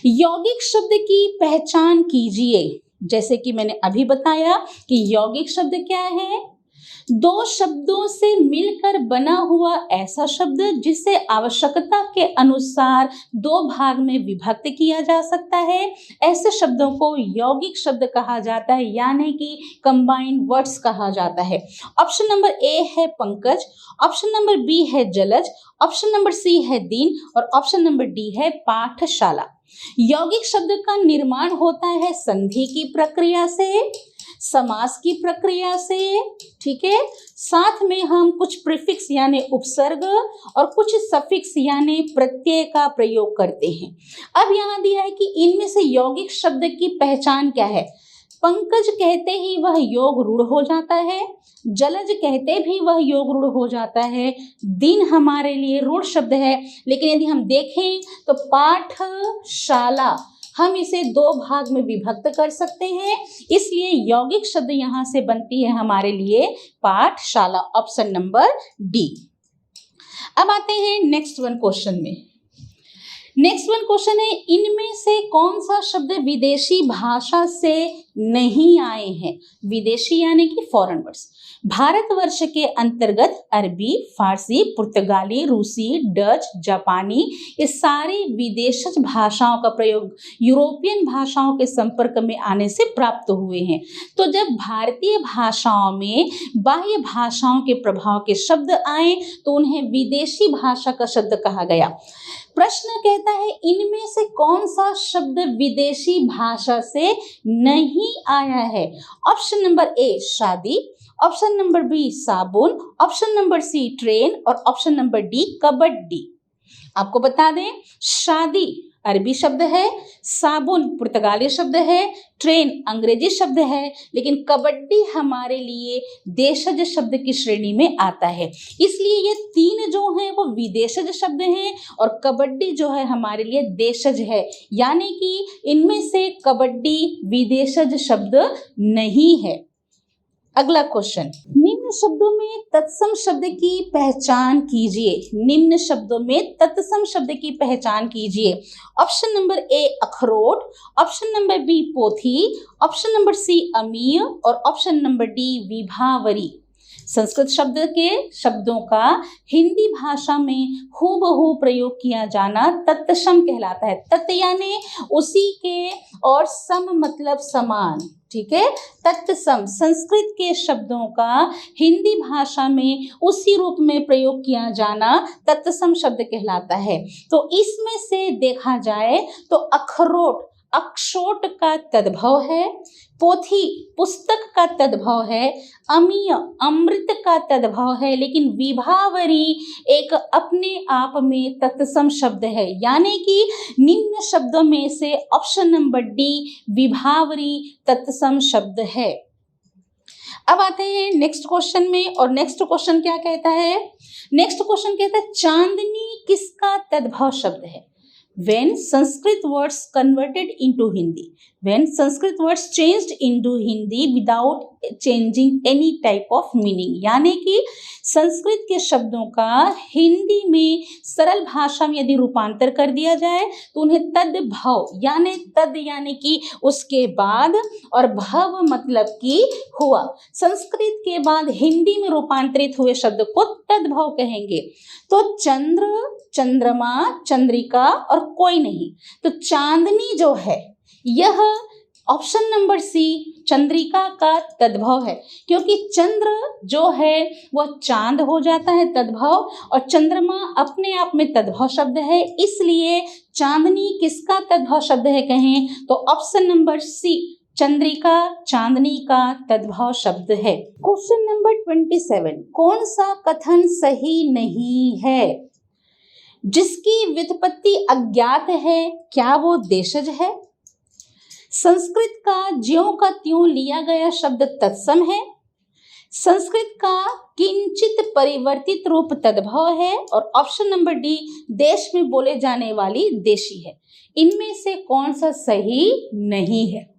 यौगिक शब्द की पहचान कीजिए। जैसे कि मैंने अभी बताया कि यौगिक शब्द क्या है? दो शब्दों से मिलकर बना हुआ ऐसा शब्द जिसे आवश्यकता के अनुसार दो भाग में विभक्त किया जा सकता है, ऐसे शब्दों को यौगिक शब्द कहा जाता है, यानी कि कंबाइंड वर्ड्स कहा जाता है। ऑप्शन नंबर ए है पंकज, ऑप्शन नंबर बी है जलज, ऑप्शन नंबर सी है दीन और ऑप्शन नंबर डी है पाठशाला। यौगिक शब्द का निर्माण होता है संधि की प्रक्रिया से, समास की प्रक्रिया से, ठीक है, साथ में हम कुछ प्रीफिक्स यानी उपसर्ग और कुछ सफिक्स यानी प्रत्यय का प्रयोग करते हैं। अब यहाँ दिया है कि इनमें से यौगिक शब्द की पहचान क्या है। पंकज कहते ही वह योग रूढ़ हो जाता है, जलज कहते भी वह योग रूढ़ हो जाता है, दिन हमारे लिए रूढ़ शब्द है, लेकिन यदि हम देखें तो पाठशाला हम इसे दो भाग में विभक्त कर सकते हैं, इसलिए यौगिक शब्द यहाँ से बनती है हमारे लिए पाठशाला, ऑप्शन नंबर डी। अब आते हैं नेक्स्ट वन क्वेश्चन में। नेक्स्ट वन क्वेश्चन है इनमें से कौन सा शब्द विदेशी भाषा से नहीं आए हैं? विदेशी यानी कि फॉरेन वर्ड्स। भारतवर्ष के अंतर्गत अरबी, फारसी, पुर्तगाली, रूसी, डच, जापानी ये सारी विदेशज भाषाओं का प्रयोग यूरोपियन भाषाओं के संपर्क में आने से प्राप्त हुए हैं। तो जब भारतीय भाषाओं में बाह्य भाषाओं के प्रभाव के शब्द आए तो उन्हें विदेशी भाषा का शब्द कहा गया। प्रश्न कहता है इनमें से कौन सा शब्द विदेशी भाषा से नहीं आया है? ऑप्शन नंबर ए शादी, ऑप्शन नंबर बी साबुन, ऑप्शन नंबर सी ट्रेन और ऑप्शन नंबर डी कबड्डी। आपको बता दें शादी अरबी शब्द है, साबुन पुर्तगाली शब्द है, ट्रेन अंग्रेजी शब्द है, लेकिन कबड्डी हमारे लिए देशज शब्द की श्रेणी में आता है। इसलिए ये तीन जो हैं वो विदेशज शब्द हैं और कबड्डी जो है हमारे लिए देशज है, यानी कि इनमें से कबड्डी विदेशज शब्द नहीं है। अगला क्वेश्चन, निम्न शब्दों में तत्सम शब्द की पहचान कीजिए। निम्न शब्दों में तत्सम शब्द की पहचान कीजिए। ऑप्शन नंबर ए अखरोट, ऑप्शन नंबर बी पोथी, ऑप्शन नंबर सी अमीय और ऑप्शन नंबर डी विभावरी। संस्कृत शब्द के शब्दों का हिंदी भाषा में हूबहू प्रयोग किया जाना तत्सम कहलाता है। तत् यानी उसी के और सम मतलब समान, ठीक है। तत्सम संस्कृत के शब्दों का हिंदी भाषा में उसी रूप में प्रयोग किया जाना तत्सम शब्द कहलाता है। तो इसमें से देखा जाए तो अखरोट अक्षोट का तद्भव है, पोथी पुस्तक का तद्भव है, अमीय अमृत का तद्भव है, लेकिन विभावरी एक अपने आप में तत्सम शब्द है, यानी कि निम्न शब्दों में से ऑप्शन नंबर डी विभावरी तत्सम शब्द है। अब आते हैं नेक्स्ट क्वेश्चन में, और नेक्स्ट क्वेश्चन क्या कहता है? नेक्स्ट क्वेश्चन कहता है चांदनी किसका तद्भव शब्द है? When Sanskrit words converted into Hindi, when Sanskrit words changed into Hindi without changing any type of meaning, यानी कि संस्कृत के शब्दों का हिंदी में सरल भाषा में यदि रूपांतर कर दिया जाए तो उन्हें तद्भव यानी तद यानी कि उसके बाद और भव मतलब कि हुआ, संस्कृत के बाद हिंदी में रूपांतरित हुए शब्द को तद्भव कहेंगे। तो चंद्र, चंद्रमा, चंद्रिका और कोई नहीं, तो चांदनी जो है यह ऑप्शन नंबर सी चंद्रिका का तद्भव है, क्योंकि चंद्र जो है वह चांद हो जाता है तद्भव, और चंद्रमा अपने आप में तद्भव शब्द है, इसलिए चांदनी किसका तद्भव शब्द है कहें तो ऑप्शन नंबर सी चंद्रिका चांदनी का तद्भव शब्द है। क्वेश्चन नंबर 27, कौन सा कथन सही नहीं है? जिसकी व्युत्पत्ति अज्ञात है, क्या वो देशज है? संस्कृत का ज्यों का त्यों लिया गया शब्द तत्सम है? संस्कृत का किंचित परिवर्तित रूप तद्भव है, और ऑप्शन नंबर डी देश में बोले जाने वाली देशी है। इनमें से कौन सा सही नहीं है?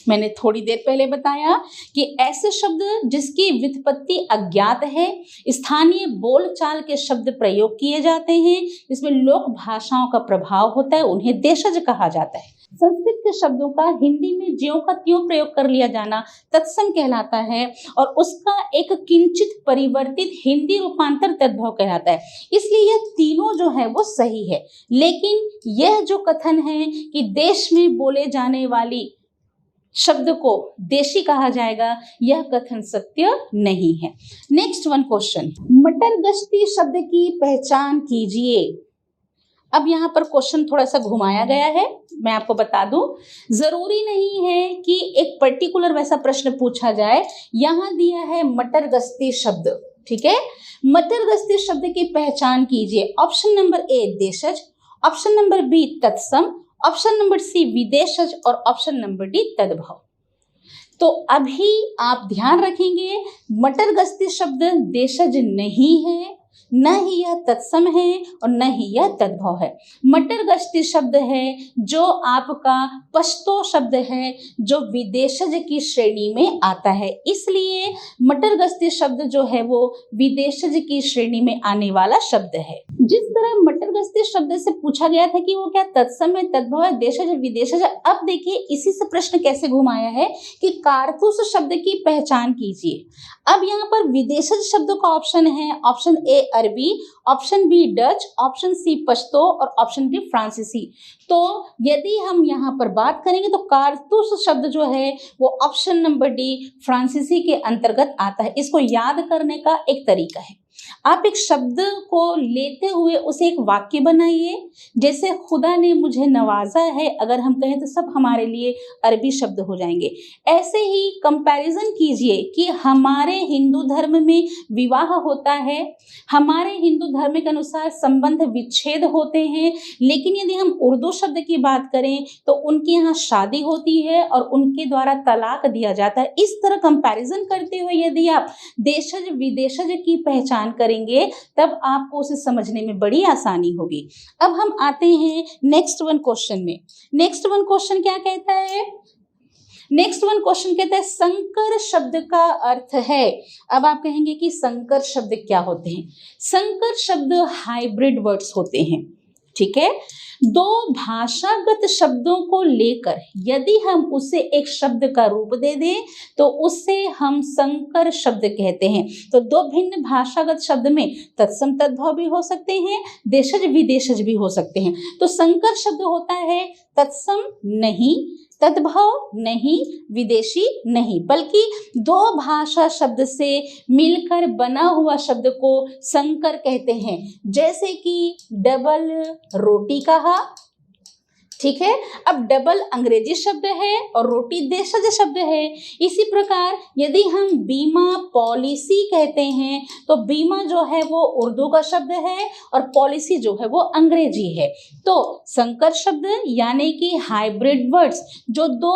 मैंने थोड़ी देर पहले बताया कि ऐसे शब्द जिसकी व्युत्पत्ति अज्ञात है, स्थानीय बोलचाल के शब्द प्रयोग किए जाते हैं, इसमें लोक भाषाओं का प्रभाव होता है, उन्हें देशज कहा जाता है। संस्कृत के शब्दों का हिंदी में ज्यों का त्यों प्रयोग कर लिया जाना तत्सम कहलाता है, और उसका एक किंचित परिवर्तित हिंदी रूपांतर तद्भव कहलाता है। इसलिए यह तीनों जो है वो सही है, लेकिन यह जो कथन है कि देश में बोले जाने वाली शब्द को देशी कहा जाएगा, यह कथन सत्य नहीं है। नेक्स्ट वन क्वेश्चन, मटर गश्ती शब्द की पहचान कीजिए। अब यहाँ पर क्वेश्चन थोड़ा सा घुमाया गया है, मैं आपको बता दूं, जरूरी नहीं है कि एक पर्टिकुलर वैसा प्रश्न पूछा जाए। यहाँ दिया है मटर गश्ती शब्द, ठीक है। मटर गश्ती शब्द की पहचान कीजिए। ऑप्शन नंबर ए देशज, ऑप्शन नंबर बी तत्सम, ऑप्शन नंबर सी विदेशज, और ऑप्शन नंबर डी तद्भव। तो अभी आप ध्यान रखेंगे, मटर गश्ती शब्द देशज नहीं है, न ही यह तत्सम है, और न ही यह तद्भव है। मटर गश्ती शब्द है जो आपका पश्तो शब्द है, जो विदेशज की श्रेणी में आता है, इसलिए मटर गश्ती शब्द जो है वो विदेशज की श्रेणी में आने वाला शब्द है। जिस तरह मटर गश्ती शब्द से पूछा गया था कि वो क्या तत्सम है, तद्भव है, देशज, विदेशज, अब देखिए इसी से प्रश्न कैसे घुमाया है कि कारतूस शब्द की पहचान कीजिए। अब यहाँ पर विदेशज शब्दों का ऑप्शन है, ऑप्शन ए अरबी, option B Dutch, option C Pashto, और ऑप्शन डी फ्रांसीसी। तो यदि हम यहाँ पर बात करेंगे तो कारतूस शब्द जो है वो ऑप्शन नंबर डी फ्रांसीसी के अंतर्गत आता है। इसको याद करने का एक तरीका है, आप एक शब्द को लेते हुए उसे एक वाक्य बनाइए। जैसे खुदा ने मुझे नवाजा है, अगर हम कहें तो सब हमारे लिए अरबी शब्द हो जाएंगे। ऐसे ही कंपैरिजन कीजिए कि हमारे हिंदू धर्म में विवाह होता है, हमारे हिंदू धर्म के अनुसार संबंध विच्छेद होते हैं, लेकिन यदि हम उर्दू शब्द की बात करें तो उनके यहाँ शादी होती है और उनके द्वारा तलाक दिया जाता है। इस तरह कंपैरिजन करते हुए यदि आप देशज विदेशज की पहचान करेंगे तब आपको उसे समझने में बड़ी आसानी होगी। अब हम आते हैं नेक्स्ट वन क्वेश्चन में। नेक्स्ट वन क्वेश्चन क्या कहता है? नेक्स्ट वन क्वेश्चन कहता है संकर शब्द का अर्थ है। अब आप कहेंगे कि संकर शब्द क्या होते हैं? संकर शब्द हाइब्रिड वर्ड्स होते हैं, ठीक है। दो भाषागत शब्दों को लेकर यदि हम उसे एक शब्द का रूप दे दें तो उसे हम संकर शब्द कहते हैं। तो दो भिन्न भाषागत शब्द में तत्सम तद्भव भी हो सकते हैं, देशज विदेशज भी हो सकते हैं। तो संकर शब्द होता है तत्सम नहीं, तद्भव नहीं, विदेशी नहीं, बल्कि दो भाषा शब्द से मिलकर बना हुआ शब्द को संकर कहते हैं। जैसे कि डबल रोटी कहा, ठीक है। अब डबल अंग्रेजी शब्द है और रोटी देशज शब्द है। इसी प्रकार यदि हम बीमा पॉलिसी कहते हैं तो बीमा जो है वो उर्दू का शब्द है और पॉलिसी जो है वो अंग्रेजी है। तो संकर शब्द यानी कि हाइब्रिड वर्ड्स जो दो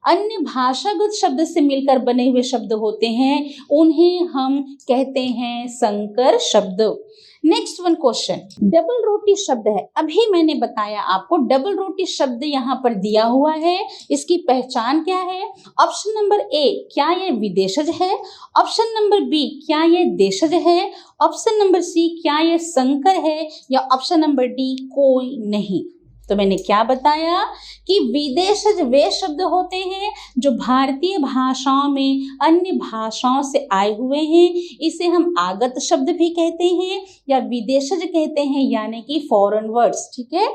अन्य भाषागत शब्द से मिलकर बने हुए शब्द होते हैं उन्हें हम कहते हैं संकर शब्द। नेक्स्ट वन क्वेश्चन, डबल रोटी शब्द है। अभी मैंने बताया आपको डबल रोटी शब्द यहाँ पर दिया हुआ है, इसकी पहचान क्या है? ऑप्शन नंबर ए, क्या ये विदेशज है? ऑप्शन नंबर बी, क्या ये देशज है? ऑप्शन नंबर सी, क्या ये संकर है? या ऑप्शन नंबर डी, कोई नहीं। तो मैंने क्या बताया कि विदेशज वे शब्द होते हैं जो भारतीय भाषाओं में अन्य भाषाओं से आए हुए हैं। इसे हम आगत शब्द भी कहते हैं या विदेशज कहते हैं, यानी कि फॉरेन वर्ड्स। ठीक है,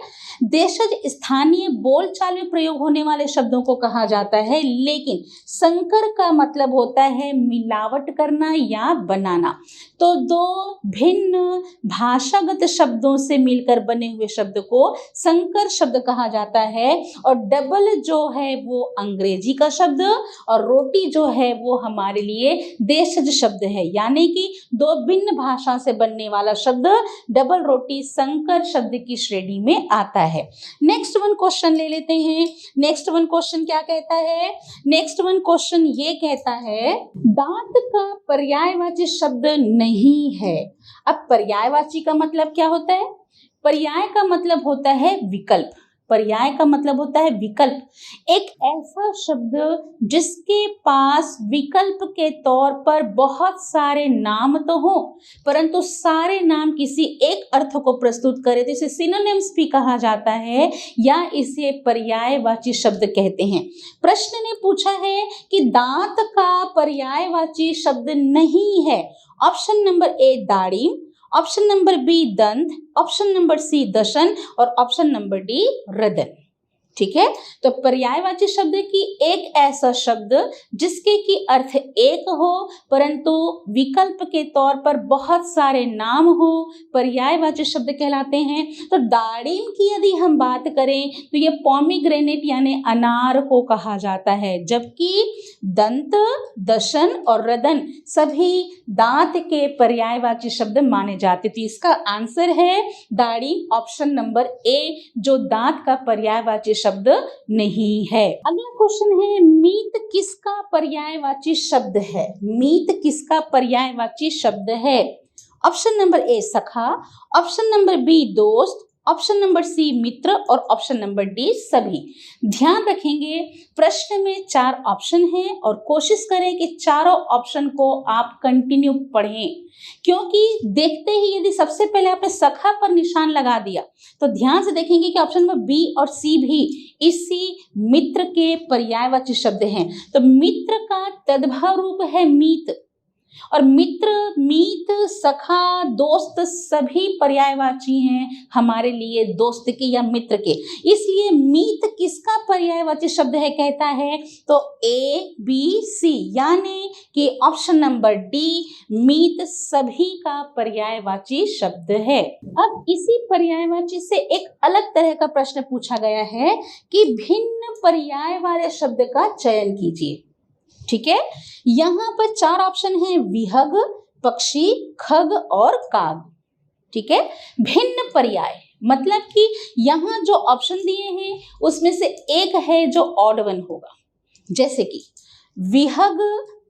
देशज स्थानीय बोलचाल में प्रयोग होने वाले शब्दों को कहा जाता है, लेकिन संकर का मतलब होता है मिलावट करना या बनाना। तो दो भिन्न भाषागत शब्दों से मिलकर बने हुए शब्द को संकर शब्द कहा जाता है। और डबल जो है वो अंग्रेजी का शब्द और रोटी जो है वो हमारे लिए देशज शब्द है, यानी कि दो भिन्न भाषा से बनने वाला शब्द डबल रोटी संकर शब्द की श्रेणी में आता है। नेक्स्ट वन क्वेश्चन ले लेते हैं। नेक्स्ट वन क्वेश्चन क्या कहता है? नेक्स्ट वन क्वेश्चन ये कहता है दांत का पर्यायवाची शब्द नहीं है। अब पर्यायवाची का मतलब क्या होता है? पर्याय का मतलब होता है विकल्प। पर्याय का मतलब होता है विकल्प, एक ऐसा शब्द जिसके पास विकल्प के तौर पर बहुत सारे नाम तो हो, परंतु सारे नाम किसी एक अर्थ को प्रस्तुत करे, तो इसे सिनोनिम्स भी कहा जाता है या इसे पर्यायवाची शब्द कहते हैं। प्रश्न ने पूछा है कि दांत का पर्यायवाची शब्द नहीं है। ऑप्शन नंबर ए दाढ़ी, ऑप्शन नंबर बी दंत, ऑप्शन नंबर सी दशन और ऑप्शन नंबर डी रदन। ठीक है, तो पर्यायवाची शब्द की एक ऐसा शब्द जिसके की अर्थ एक हो परंतु विकल्प के तौर पर बहुत सारे नाम हो, पर्यायवाची शब्द कहलाते हैं। तो दाड़िम की यदि हम बात करें तो ये पोमीग्रेनेट यानी अनार को कहा जाता है, जबकि दंत, दशन और रदन सभी दांत के पर्यायवाची शब्द माने जाते। तो इसका आंसर है दाड़िम, ऑप्शन नंबर ए, जो दांत का पर्यायवाची शब्द नहीं है। अगला क्वेश्चन है मीत किसका पर्यायवाची शब्द है? मीत किसका पर्यायवाची शब्द है? ऑप्शन नंबर ए सखा, ऑप्शन नंबर बी दोस्त, ऑप्शन नंबर सी मित्र और ऑप्शन नंबर डी सभी। ध्यान रखेंगे प्रश्न में 4 ऑप्शन हैं और कोशिश करें कि चारों ऑप्शन को आप कंटिन्यू पढ़ें, क्योंकि देखते ही यदि सबसे पहले आपने सखा पर निशान लगा दिया तो ध्यान से देखेंगे कि ऑप्शन नंबर बी और सी भी इसी मित्र के पर्यायवाची शब्द हैं। तो मित्र का तद्भव रूप है मीत, और मित्र, मीत, सखा, दोस्त सभी पर्यायवाची हैं हमारे लिए दोस्त के या मित्र के। इसलिए मीत किसका पर्यायवाची शब्द है कहता है तो ए बी सी, यानी कि ऑप्शन नंबर डी मीत सभी का पर्यायवाची शब्द है। अब इसी पर्यायवाची से एक अलग तरह का प्रश्न पूछा गया है कि भिन्न पर्याय वाले शब्द का चयन कीजिए। ठीक है, यहाँ पर 4 ऑप्शन हैं विहग, पक्षी, खग और काग। ठीक है, भिन्न पर्याय मतलब कि यहाँ जो ऑप्शन दिए हैं उसमें से एक है जो ऑड वन होगा, जैसे कि विहग,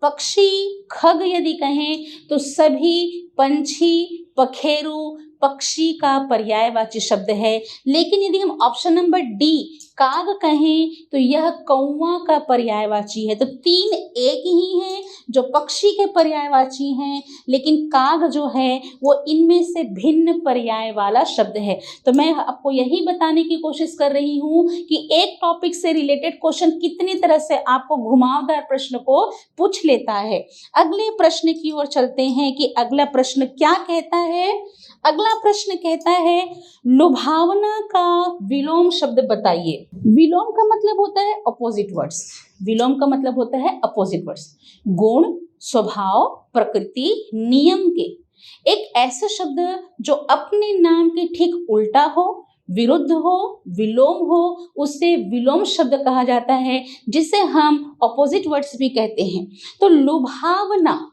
पक्षी, खग यदि कहें तो सभी पंछी, पखेरु, पक्षी का पर्यायवाची शब्द है। लेकिन यदि हम ऑप्शन नंबर डी काग कहें तो यह कौवा का पर्यायवाची है। तो 3 एक ही हैं जो पक्षी के पर्यायवाची हैं, लेकिन काग जो है वो इनमें से भिन्न पर्याय वाला शब्द है। तो मैं आपको यही बताने की कोशिश कर रही हूँ कि एक टॉपिक से रिलेटेड क्वेश्चन कितनी तरह से आपको घुमावदार प्रश्न को पूछ लेता है। अगले प्रश्न की ओर चलते हैं कि अगला प्रश्न क्या कहता है। अगला प्रश्न कहता है लुभावना का विलोम शब्द बताइए। विलोम का मतलब होता है अपोजिट वर्ड्स। विलोम का मतलब होता है अपोजिट वर्ड्स, गुण, स्वभाव, प्रकृति, नियम के एक ऐसा शब्द जो अपने नाम के ठीक उल्टा हो, विरुद्ध हो, विलोम हो, उसे विलोम शब्द कहा जाता है, जिसे हम अपोजिट वर्ड्स भी कहते हैं। तो लुभावना,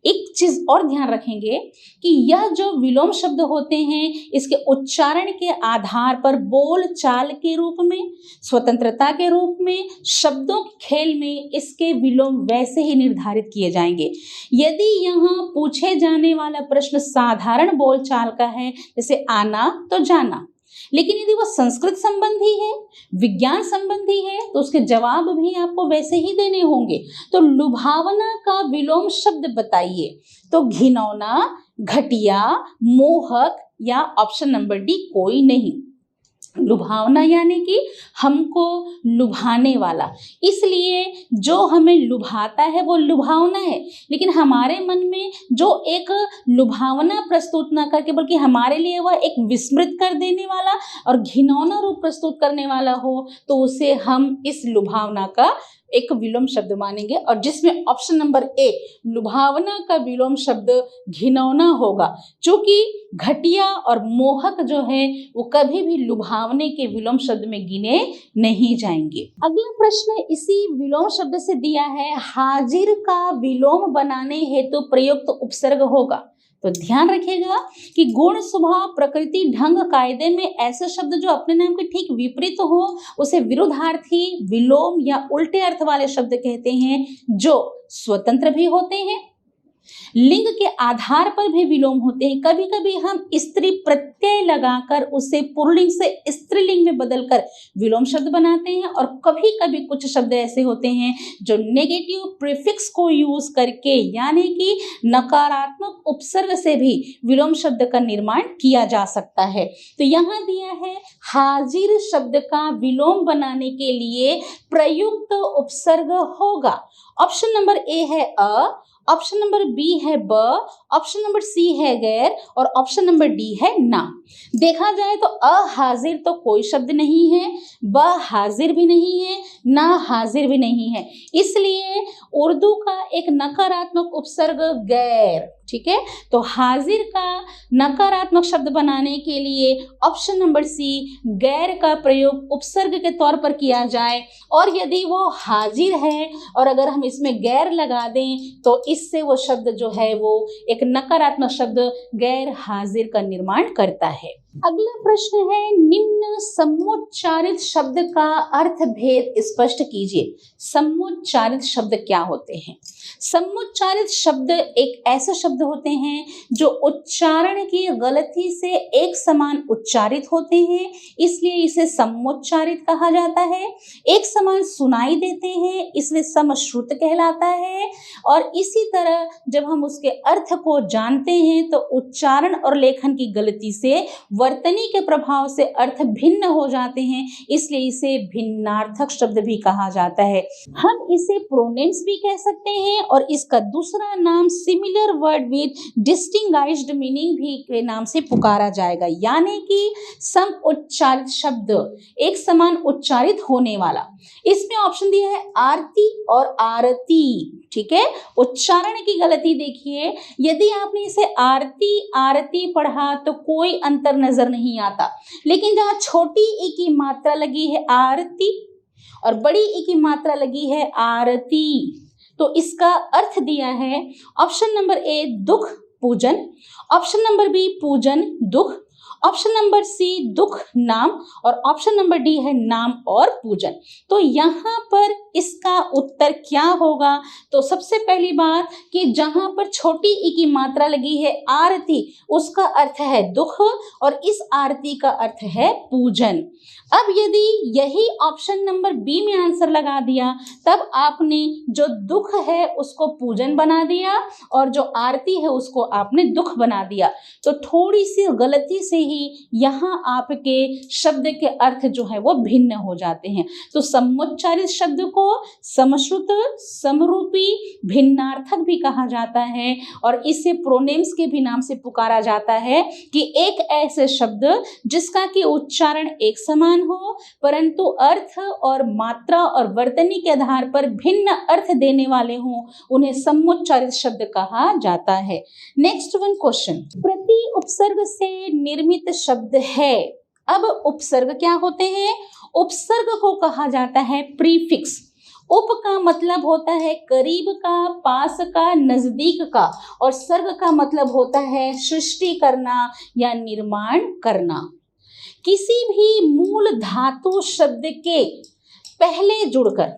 एक चीज और ध्यान रखेंगे कि यह जो विलोम शब्द होते हैं इसके उच्चारण के आधार पर बोल चाल के रूप में, स्वतंत्रता के रूप में, शब्दों के खेल में इसके विलोम वैसे ही निर्धारित किए जाएंगे। यदि यहाँ पूछे जाने वाला प्रश्न साधारण बोल चाल का है, जैसे आना तो जाना, लेकिन यदि वो संस्कृत संबंधी है, विज्ञान संबंधी है, तो उसके जवाब भी आपको वैसे ही देने होंगे। तो लुभावना का विलोम शब्द बताइए। तो घिनौना, घटिया, मोहक या ऑप्शन नंबर डी कोई नहीं। लुभावना यानी कि हमको लुभाने वाला, इसलिए जो हमें लुभाता है वो लुभावना है, लेकिन हमारे मन में जो एक लुभावना प्रस्तुत ना करके बल्कि हमारे लिए वह एक विस्मृत कर देने वाला और घिनौना रूप प्रस्तुत करने वाला हो, तो उसे हम इस लुभावना का एक विलोम शब्द मानेंगे। और जिसमें ऑप्शन नंबर ए लुभावना का विलोम शब्द घिनौना होगा, क्योंकि घटिया और मोहक जो है वो कभी भी लुभावने के विलोम शब्द में गिने नहीं जाएंगे। अगला प्रश्न इसी विलोम शब्द से दिया है, हाजिर का विलोम बनाने हेतु प्रयुक्त उपसर्ग होगा। तो ध्यान रखिएगा कि गुण, स्वभाव, प्रकृति, ढंग, कायदे में ऐसे शब्द जो अपने नाम के ठीक विपरीत हो उसे विरुद्धार्थी, विलोम या उल्टे अर्थ वाले शब्द कहते हैं, जो स्वतंत्र भी होते हैं, लिंग के आधार पर भी विलोम होते हैं। कभी कभी हम स्त्री प्रत्यय लगाकर उसे पुल्लिंग से स्त्रीलिंग में बदलकर विलोम शब्द बनाते हैं, और कभी कभी कुछ शब्द ऐसे होते हैं जो नेगेटिव प्रीफिक्स को यूज करके यानी कि नकारात्मक उपसर्ग से भी विलोम शब्द का निर्माण किया जा सकता है। तो यहाँ दिया है हाजिर शब्द का विलोम बनाने के लिए प्रयुक्त उपसर्ग होगा। ऑप्शन नंबर ए है अ, ऑप्शन नंबर बी है ब, ऑप्शन नंबर सी है गैर और ऑप्शन नंबर डी है ना। देखा जाए तो अहाजिर तो कोई शब्द नहीं है, ब हाजिर भी नहीं है, ना हाजिर भी नहीं है, इसलिए उर्दू का एक नकारात्मक उपसर्ग गैर। ठीक है, तो हाजिर का नकारात्मक शब्द बनाने के लिए ऑप्शन नंबर सी गैर का प्रयोग उपसर्ग के तौर पर किया जाए, और यदि वो हाजिर है और अगर हम इसमें गैर लगा दें तो इससे वो शब्द जो है वो एक नकारात्मक शब्द गैर हाजिर का निर्माण करता है। अगला प्रश्न है, निम्न समुच्चारित शब्द का अर्थ भेद स्पष्ट कीजिए। समुच्चारित शब्द क्या होते हैं? समुच्चारित शब्द एक ऐसे शब्द होते हैं जो उच्चारण की गलती से एक समान उच्चारित होते हैं, इसलिए इसे समुच्चारित कहा जाता है। एक समान सुनाई देते हैं, इसलिए समश्रुत कहलाता है। और इसी तरह जब हम उसके अर्थ को जानते हैं तो उच्चारण और लेखन की गलती से वर्तनी के प्रभाव से अर्थ भिन्न हो जाते हैं, इसलिए इसे भिन्नार्थक शब्द भी कहा जाता है। हम इसे प्रोनेम्स भी कह सकते हैं, और इसका दूसरा नाम similar word with distinguished meaning भी के नाम से पुकारा जाएगा, यानी कि सम उच्चारित शब्द, एक समान उच्चारित होने वाला। इसमें ऑप्शन दिया है आरती और आरती। ठीक है, उच्चारण की गलती देखिए, यदि आपने इसे आरती आरती पढ़ा तो कोई अंतर नजर नहीं आता, लेकिन जहाँ छोटी ई की मात्रा लगी है आरती और बड़ी ई की मात्रा लगी है आरती, तो इसका अर्थ दिया है ऑप्शन नंबर ए दुख पूजन, ऑप्शन नंबर बी पूजन दुख, ऑप्शन नंबर सी दुख नाम और ऑप्शन नंबर डी है नाम और पूजन। तो यहाँ पर इसका उत्तर क्या होगा? तो सबसे पहली बात कि जहाँ पर छोटी ई की मात्रा लगी है आरती, उसका अर्थ है दुख और इस आरती का अर्थ है पूजन। अब यदि यही ऑप्शन नंबर बी में आंसर लगा दिया, तब आपने जो दुख है उसको पूजन बना दिया और जो आरती है उसको आपने दुख बना दिया। तो थोड़ी सी गलती से ही यहाँ आपके शब्द के अर्थ जो है वो भिन्न हो जाते हैं। तो समुच्चारित शब्द को समश्रुत, समरूपी, भिन्नार्थक भी कहा जाता है, और इसे प्रोनेम्स के भी नाम से पुकारा जाता है कि एक ऐसे शब्द जिसका कि उच्चारण एक समान हो परंतु अर्थ और मात्रा और वर्तनी के आधार पर भिन्न अर्थ देने वाले हों, उन्हें समुच्चारित शब्द कहा जाता है। नेक्स्ट वन क्वेश्चन, प्रति उपसर्ग से निर्मित शब्द है। अब उपसर्ग क्या होते हैं? उपसर्ग को कहा जाता है प्रीफिक्स। उप का मतलब होता है करीब का, पास का, नजदीक का, और सर्ग का मतलब होता है सृष्टि करना या निर्माण करना। किसी भी मूल धातु शब्द के पहले जुड़कर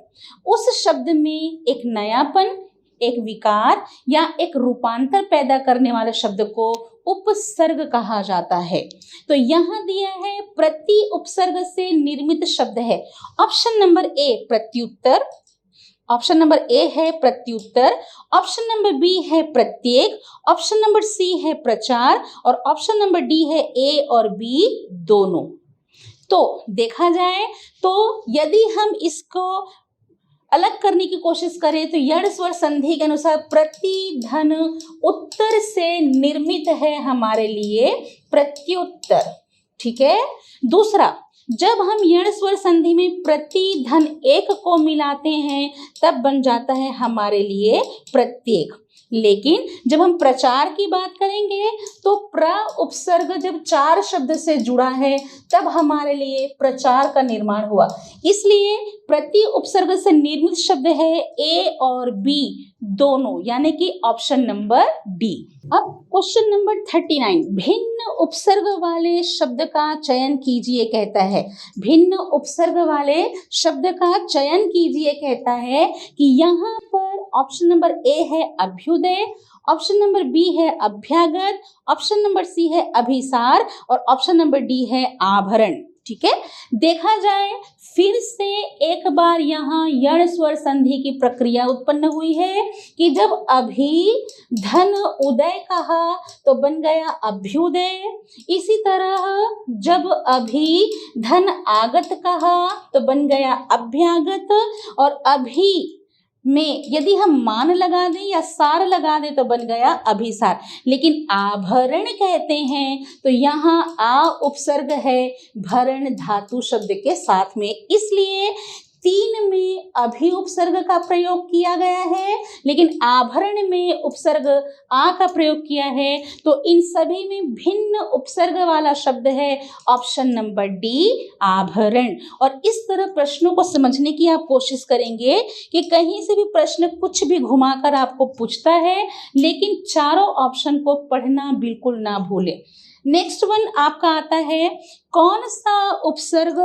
उस शब्द में एक नयापन, एक विकार या एक रूपांतर पैदा करने वाले शब्द को उपसर्ग कहा जाता है। तो यहाँ दिया है प्रति उपसर्ग से निर्मित शब्द है। ऑप्शन नंबर ए प्रत्युत्तर, ऑप्शन नंबर ए है प्रत्युत्तर, ऑप्शन नंबर बी है प्रत्येक, ऑप्शन नंबर सी है प्रचार और ऑप्शन नंबर डी है ए और बी दोनों। तो देखा जाए तो यदि हम इसको अलग करने की कोशिश करें तो यण स्वर संधि के अनुसार प्रतिधन उत्तर से निर्मित है हमारे लिए प्रत्युत्तर। ठीक है। दूसरा, जब हम यण स्वर संधि में प्रतिधन एक को मिलाते हैं तब बन जाता है हमारे लिए प्रत्येक। लेकिन जब हम प्रचार की बात करेंगे तो प्र उपसर्ग जब चार शब्द से जुड़ा है तब हमारे लिए प्रचार का निर्माण हुआ। इसलिए प्रति उपसर्ग से निर्मित शब्द है ए और बी दोनों, यानी कि ऑप्शन नंबर डी। अब क्वेश्चन नंबर 39, भिन्न उपसर्ग वाले शब्द का चयन कीजिए कहता है। भिन्न उपसर्ग वाले शब्द का चयन कीजिए कहता है कि यहाँ पर ऑप्शन नंबर ए है अभ्युदय, ऑप्शन नंबर बी है अभ्यागत, ऑप्शन नंबर सी है अभिसार और ऑप्शन नंबर डी है आभरण। ठीक है। देखा जाए फिर से एक बार यहाँ यण स्वर संधि की प्रक्रिया उत्पन्न हुई है कि जब अभी धन उदय कहा तो बन गया अभ्युदय। इसी तरह जब अभी धन आगत कहा तो बन गया अभ्यागत और अभी में यदि हम मान लगा दें या सार लगा दें तो बन गया अभिसार। लेकिन आभरण कहते हैं तो यहाँ आ उपसर्ग है भरण धातु शब्द के साथ में, इसलिए 3 में अभि उपसर्ग का प्रयोग किया गया है लेकिन आभरण में उपसर्ग आ का प्रयोग किया है। तो इन सभी में भिन्न उपसर्ग वाला शब्द है ऑप्शन नंबर डी आभरण। और इस तरह प्रश्नों को समझने की आप कोशिश करेंगे कि कहीं से भी प्रश्न कुछ भी घुमाकर आपको पूछता है, लेकिन चारों ऑप्शन को पढ़ना बिल्कुल ना भूलें। नेक्स्ट वन आपका आता है, कौन सा उपसर्ग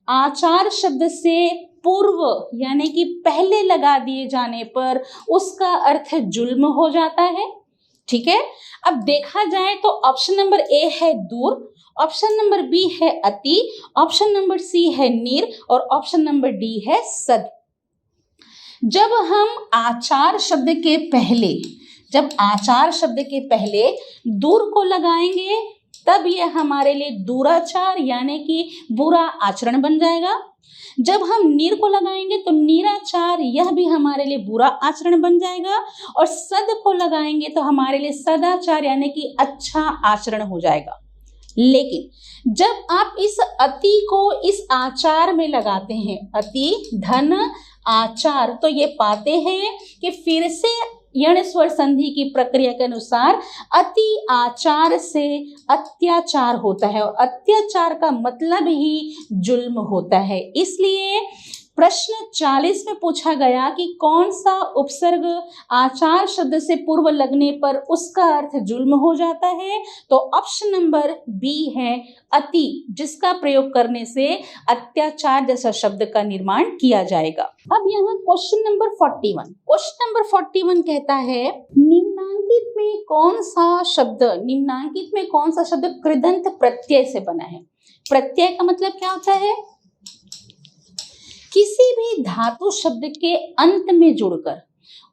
आचार शब्द से पूर्व यानी कि पहले लगा दिए जाने पर उसका अर्थ जुल्म हो जाता है। ठीक है। अब देखा जाए तो ऑप्शन नंबर ए है दूर, ऑप्शन नंबर बी है अति, ऑप्शन नंबर सी है नीर और ऑप्शन नंबर डी है सद। जब हम आचार शब्द के पहले दूर को लगाएंगे तब यह हमारे लिए दुराचार यानी कि बुरा आचरण बन जाएगा। जब हम नीर को लगाएंगे तो नीराचार, यह भी हमारे लिए बुरा आचरण बन जाएगा। और सद को लगाएंगे तो हमारे लिए सदाचार यानी कि अच्छा आचरण हो जाएगा। लेकिन जब आप इस अति को इस आचार में लगाते हैं, अति धन आचार, तो ये पाते हैं कि फिर से यण स्वर संधि की प्रक्रिया के अनुसार अति आचार से अत्याचार होता है और अत्याचार का मतलब ही जुल्म होता है। इसलिए प्रश्न 40 में पूछा गया कि कौन सा उपसर्ग आचार शब्द से पूर्व लगने पर उसका अर्थ जुल्म हो जाता है, तो ऑप्शन नंबर बी है अति, जिसका प्रयोग करने से अत्याचार जैसा शब्द का निर्माण किया जाएगा। अब यहाँ क्वेश्चन नंबर 41 कहता है, निम्नांकित में कौन सा शब्द कृदंत प्रत्यय से बना है। प्रत्यय का मतलब क्या होता है? किसी भी धातु शब्द के अंत में जुड़कर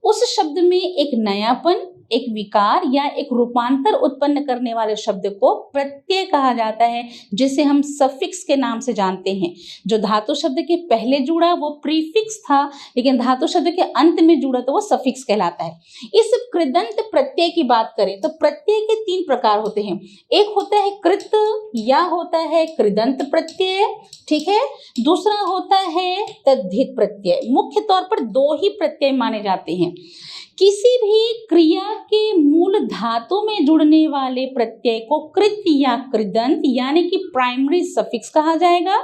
उस शब्द में एक नयापन, एक विकार या एक रूपांतर उत्पन्न करने वाले शब्द को प्रत्यय कहा जाता है, जिसे हम सफिक्स के नाम से जानते हैं। जो धातु शब्द के पहले जुड़ा वो प्रीफिक्स था, लेकिन धातु शब्द के अंत में जुड़ा तो वो सफिक्स कहलाता है। इस कृदंत प्रत्यय की बात करें तो प्रत्यय के 3 प्रकार होते हैं। एक होता है कृत या होता है कृदंत प्रत्यय, ठीक है। दूसरा होता है तद्धित प्रत्यय। मुख्य तौर पर 2 ही प्रत्यय माने जाते हैं। किसी भी क्रिया के मूल धातु में जुड़ने वाले प्रत्यय को कृत या कृदंत यानी कि प्राइमरी सफिक्स कहा जाएगा।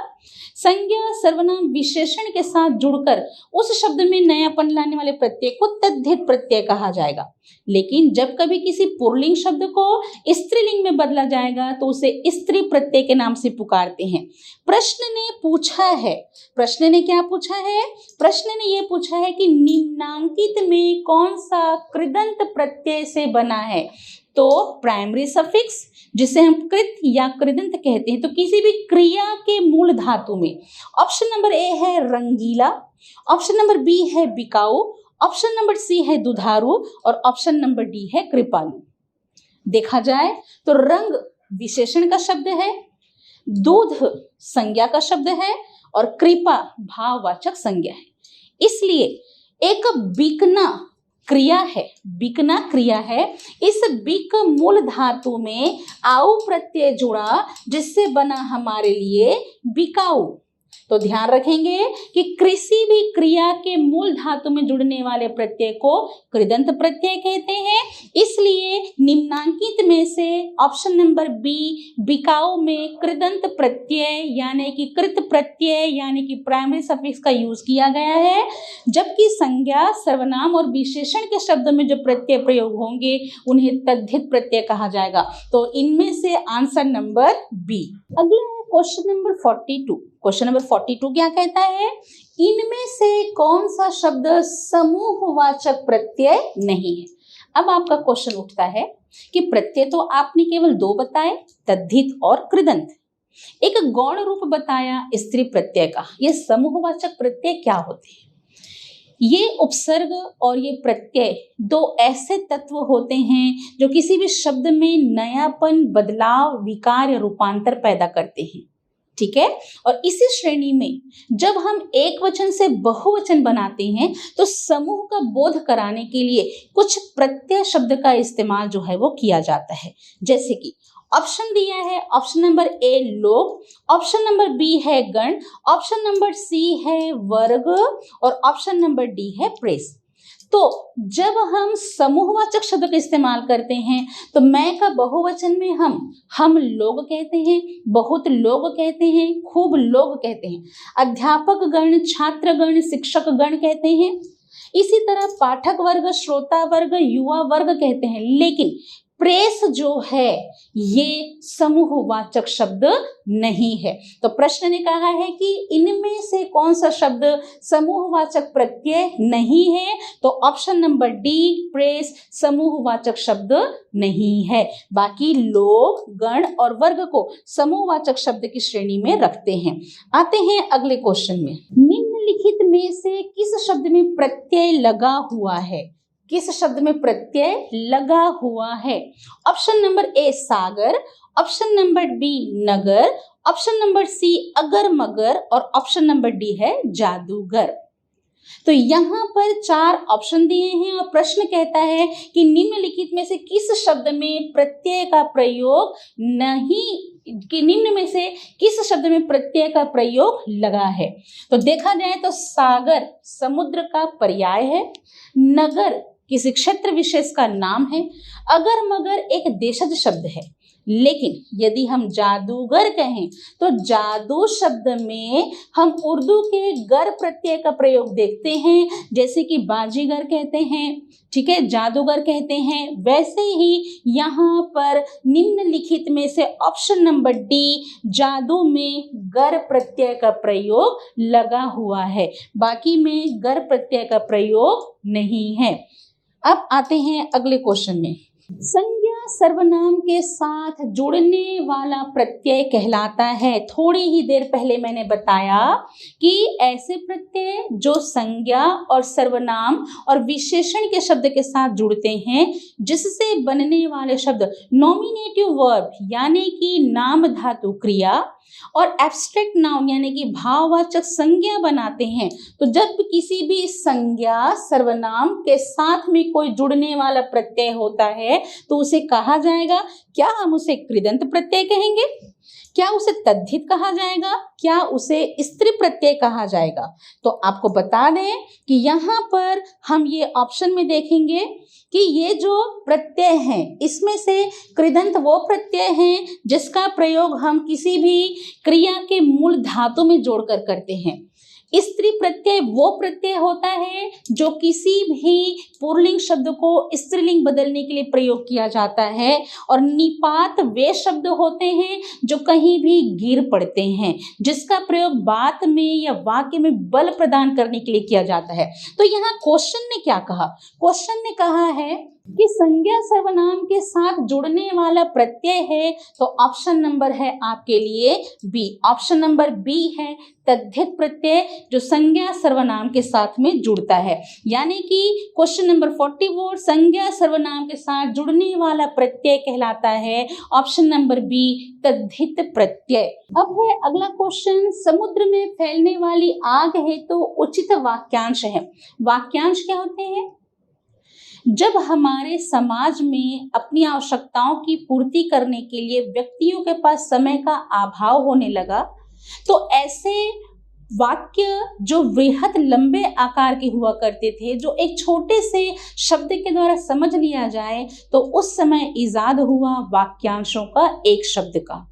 संज्ञा सर्वनाम विशेषण के साथ जुड़कर उस शब्द में नयापन लाने वाले प्रत्यय को तद्धित प्रत्यय कहा जाएगा। लेकिन जब कभी किसी पुल्लिंग शब्द को स्त्रीलिंग में बदला जाएगा तो उसे स्त्री प्रत्यय के नाम से पुकारते हैं। प्रश्न ने क्या पूछा है? प्रश्न ने यह पूछा है कि निम्नांकित में कौन सा कृदंत प्रत्यय से बना है। तो प्राइमरी सफिक्स, जिसे हम कृत या कृदंत कहते हैं, तो किसी भी क्रिया के मूल धातु में ऑप्शन नंबर ए है रंगीला, ऑप्शन नंबर बी है बिकाऊ, ऑप्शन नंबर सी है दुधारू और ऑप्शन नंबर डी है कृपालु। देखा जाए तो रंग विशेषण का शब्द है, दूध संज्ञा का शब्द है और कृपा भाववाचक संज्ञा है। इसलिए एक बिकना क्रिया है, बिकना क्रिया है। इस बिक मूल धातु में आउ प्रत्यय जुड़ा जिससे बना हमारे लिए बिकाऊ। तो ध्यान रखेंगे कि किसी भी क्रिया के मूल धातु में जुड़ने वाले प्रत्यय को कृदंत प्रत्यय कहते हैं। इसलिए निम्नांकित में से ऑप्शन नंबर बी बिकाऊ में कृदंत प्रत्यय यानी कि कृत प्रत्यय यानी कि प्राइमरी सफिक्स का यूज किया गया है, जबकि संज्ञा, सर्वनाम और विशेषण के शब्द में जो प्रत्यय प्रयोग होंगे उन्हें तद्धित प्रत्यय कहा जाएगा। तो इनमें से आंसर नंबर बी। अगला है क्वेश्चन नंबर 42। क्वेश्चन नंबर 42 क्या कहता है? इनमें से कौन सा शब्द समूहवाचक प्रत्यय नहीं है? अब आपका क्वेश्चन उठता है कि प्रत्यय तो आपने केवल दो बताए, तद्धित और कृदंत। एक गौण रूप बताया स्त्री प्रत्यय का। ये समूहवाचक प्रत्यय क्या होते हैं? ये उपसर्ग और ये प्रत्यय दो ऐसे तत्व होते हैं जो किसी भी शब्द में नयापन, बदलाव, विकार या रूपांतर पैदा करते हैं। ठीक है। और इसी श्रेणी में जब हम एक वचन से बहुवचन बनाते हैं तो समूह का बोध कराने के लिए कुछ प्रत्यय शब्द का इस्तेमाल जो है वो किया जाता है। जैसे कि ऑप्शन दिया है, ऑप्शन नंबर ए लोग, ऑप्शन नंबर बी है गण, ऑप्शन नंबर सी है वर्ग और ऑप्शन नंबर डी है प्रेस। तो जब हम समूहवाचक शब्द का इस्तेमाल करते हैं तो मैं का बहुवचन में हम लोग कहते हैं, बहुत लोग कहते हैं, खूब लोग कहते हैं, अध्यापक गण, छात्र गण, शिक्षक गण कहते हैं। इसी तरह पाठक वर्ग, श्रोता वर्ग, युवा वर्ग कहते हैं। लेकिन प्रेस जो है ये समूहवाचक शब्द नहीं है। तो प्रश्न ने कहा है कि इनमें से कौन सा शब्द समूहवाचक प्रत्यय नहीं है? तो ऑप्शन नंबर डी प्रेस समूहवाचक शब्द नहीं है। बाकी लोग, गण और वर्ग को समूहवाचक शब्द की श्रेणी में रखते हैं। आते हैं अगले क्वेश्चन में। निम्नलिखित में से किस शब्द में प्रत्यय लगा हुआ है? किस शब्द में प्रत्यय लगा हुआ है? ऑप्शन नंबर ए सागर, ऑप्शन नंबर बी नगर, ऑप्शन नंबर सी अगर मगर और ऑप्शन नंबर डी है जादूगर। तो यहाँ पर 4 ऑप्शन दिए हैं और प्रश्न कहता है कि निम्नलिखित में से किस शब्द में प्रत्यय का प्रयोग नहीं, कि निम्न में से किस शब्द में प्रत्यय का प्रयोग लगा है? तो देखा जाए तो सागर समुद्र का पर्याय है, नगर किसी क्षेत्र विशेष का नाम है, अगर मगर एक देशज शब्द है। लेकिन यदि हम जादूगर कहें तो जादू शब्द में हम उर्दू के गर प्रत्यय का प्रयोग देखते हैं, जैसे कि बाजीगर कहते हैं, ठीक है, जादूगर कहते हैं। वैसे ही यहाँ पर निम्नलिखित में से ऑप्शन नंबर डी जादू में गर प्रत्यय का प्रयोग लगा हुआ है, बाकी में गर प्रत्यय का प्रयोग नहीं है। अब आते हैं अगले क्वेश्चन में। संज्ञा सर्वनाम के साथ जुड़ने वाला प्रत्यय कहलाता है। थोड़ी ही देर पहले मैंने बताया कि ऐसे प्रत्यय जो संज्ञा और सर्वनाम और विशेषण के शब्द के साथ जुड़ते हैं, जिससे बनने वाले शब्द नॉमिनेटिव वर्ब यानी कि नाम धातु क्रिया और एब्स्ट्रैक्ट नाउन यानी कि भाववाचक संज्ञा बनाते हैं। तो जब किसी भी संज्ञा सर्वनाम के साथ में कोई जुड़ने वाला प्रत्यय होता है तो उसे कहा जाएगा, क्या हम उसे कृदंत प्रत्यय कहेंगे, क्या उसे तद्धित कहा जाएगा, क्या उसे स्त्री प्रत्यय कहा जाएगा? तो आपको बता दें कि यहाँ पर हम ये ऑप्शन में देखेंगे कि ये जो प्रत्यय हैं इसमें से कृदंत वो प्रत्यय हैं जिसका प्रयोग हम किसी भी क्रिया के मूल धातु में जोड़कर करते हैं। स्त्री प्रत्यय वो प्रत्यय होता है जो किसी भी पुल्लिंग शब्द को स्त्रीलिंग बदलने के लिए प्रयोग किया जाता है, और निपात वे शब्द होते हैं जो कहीं भी गिर पड़ते हैं, जिसका प्रयोग बात में या वाक्य में बल प्रदान करने के लिए किया जाता है। तो यहाँ क्वेश्चन ने क्या कहा? क्वेश्चन ने कहा है कि संज्ञा सर्वनाम के साथ जुड़ने वाला प्रत्यय है, तो ऑप्शन नंबर है आपके लिए बी। ऑप्शन नंबर बी है तद्धित प्रत्यय जो संज्ञा सर्वनाम के साथ में जुड़ता है। यानी कि क्वेश्चन नंबर 44 संज्ञा सर्वनाम के साथ जुड़ने वाला प्रत्यय कहलाता है ऑप्शन नंबर बी तद्धित प्रत्यय। अब है अगला क्वेश्चन, समुद्र में फैलने वाली आग है तो उचित वाक्यांश है। वाक्यांश क्या होते हैं? जब हमारे समाज में अपनी आवश्यकताओं की पूर्ति करने के लिए व्यक्तियों के पास समय का अभाव होने लगा, तो ऐसे वाक्य जो वृहत लंबे आकार के हुआ करते थे, जो एक छोटे से शब्द के द्वारा समझ लिया जाए, तो उस समय इजाद हुआ वाक्यांशों का एक शब्द का।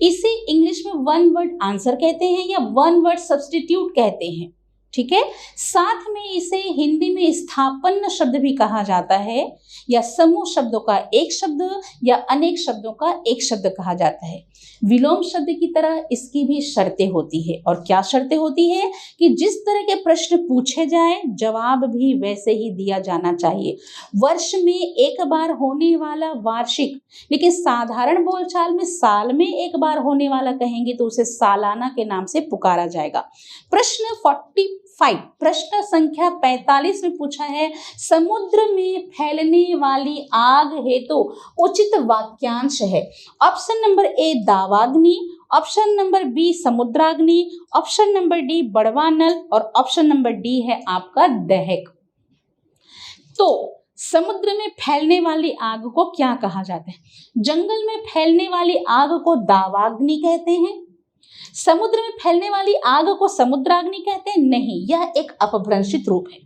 इसे इंग्लिश में वन वर्ड आंसर कहते हैं या वन वर्ड सब्स्टिट्यूट कहते हैं। ठीक है, साथ में इसे हिंदी में स्थापन्न शब्द भी कहा जाता है, या समूह शब्दों का एक शब्द या अनेक शब्दों का एक शब्द कहा जाता है। विलोम शब्द की तरह इसकी भी शर्तें होती है। और क्या शर्तें होती है? कि जिस तरह के प्रश्न पूछे जाए जवाब भी वैसे ही दिया जाना चाहिए। वर्ष में एक बार होने वाला वार्षिक, लेकिन साधारण बोलचाल में साल में एक बार होने वाला कहेंगे तो उसे सालाना के नाम से पुकारा जाएगा। प्रश्न 45 प्रश्न संख्या 45 में पूछा है, समुद्र में फैलने वाली आग हेतु उचित वाक्यांश है। ऑप्शन नंबर ए दावाग्नि, ऑप्शन नंबर बी समुद्राग्नि, ऑप्शन नंबर डी बड़वा नल और ऑप्शन नंबर डी है आपका दहक। तो समुद्र में फैलने वाली आग को क्या कहा जाता है? जंगल में फैलने वाली आग को दावाग्नि कहते हैं। समुद्र में फैलने वाली आग को समुद्राग्नि कहते हैं? नहीं, यह एक अपभ्रंशित रूप है।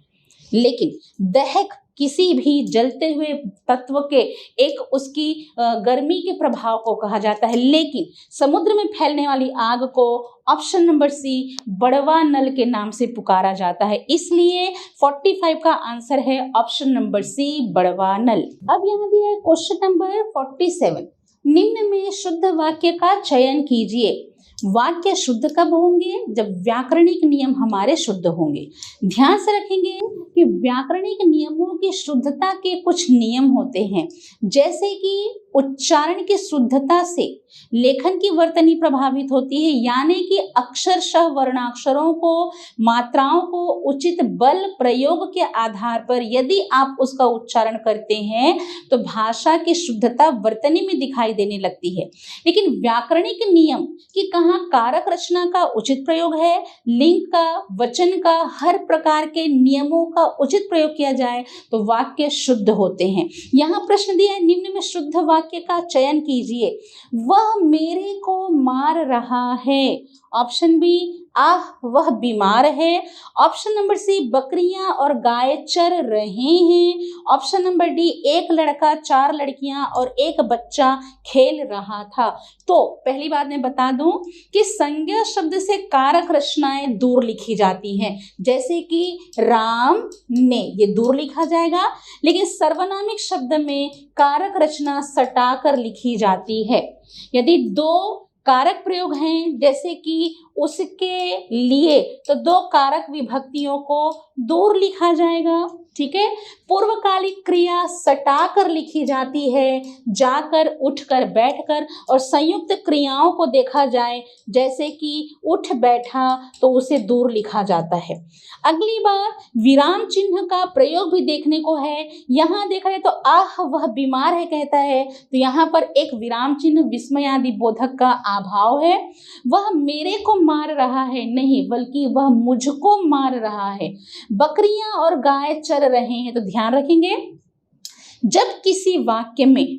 लेकिन दहक किसी भी जलते हुए तत्व के एक उसकी गर्मी के प्रभाव को कहा जाता है। लेकिन समुद्र में फैलने वाली आग को ऑप्शन नंबर सी बड़वा नल के नाम से पुकारा जाता है। इसलिए 45 का आंसर है ऑप्शन नंबर सी बड़वा नल। अब यहाँ दिया है क्वेश्चन नंबर 47, निम्न में शुद्ध वाक्य का चयन कीजिए। वाक्य शुद्ध कब होंगे? जब व्याकरणिक नियम हमारे शुद्ध होंगे। ध्यान से रखेंगे कि व्याकरणिक नियमों की शुद्धता के कुछ नियम होते हैं, जैसे कि उच्चारण की शुद्धता से लेखन की वर्तनी प्रभावित होती है। यानी कि अक्षरशः वर्णाक्षरों को, मात्राओं को उचित बल प्रयोग के आधार पर यदि आप उसका उच्चारण करते हैं तो भाषा की शुद्धता वर्तनी में दिखाई देने लगती है। लेकिन व्याकरणिक नियम कि कहाँ कारक रचना का उचित प्रयोग है, लिंग का, वचन का, हर प्रकार के नियमों का उचित प्रयोग किया जाए तो वाक्य शुद्ध होते हैं। यहाँ प्रश्न दिया है, निम्न में शुद्ध वाक्य का चयन कीजिए। वह मेरे को मार रहा है। ऑप्शन बी आह वह बीमार है। ऑप्शन नंबर सी बकरियां और गाय चर रहे हैं। ऑप्शन नंबर डी एक लड़का, चार लड़कियां और एक बच्चा खेल रहा था। तो पहली बात मैं बता दूं कि संज्ञा शब्द से कारक रचनाएं दूर लिखी जाती हैं, जैसे कि राम ने, ये दूर लिखा जाएगा। लेकिन सर्वनामिक शब्द में कारक रचना सटाकर लिखी जाती है। यदि दो कारक प्रयोग हैं, जैसे कि उसके लिए, तो दो कारक विभक्तियों को दूर लिखा जाएगा। ठीक है, पूर्वकालिक क्रिया सटाकर लिखी जाती है, जाकर, उठकर, बैठकर। और संयुक्त क्रियाओं को देखा जाए, जैसे कि उठ बैठा, तो उसे दूर लिखा जाता है। अगली बार विराम चिन्ह का प्रयोग भी देखने को है। यहाँ देखा जाए तो आह वह बीमार है कहता है, तो यहाँ पर एक विराम चिन्ह विस्मयादि बोधक का अभाव है। वह मेरे को मार रहा है नहीं, बल्कि वह मुझको मार रहा है। बकरियां और गाय चर रहे हैं, तो ध्यान रखेंगे जब किसी वाक्य में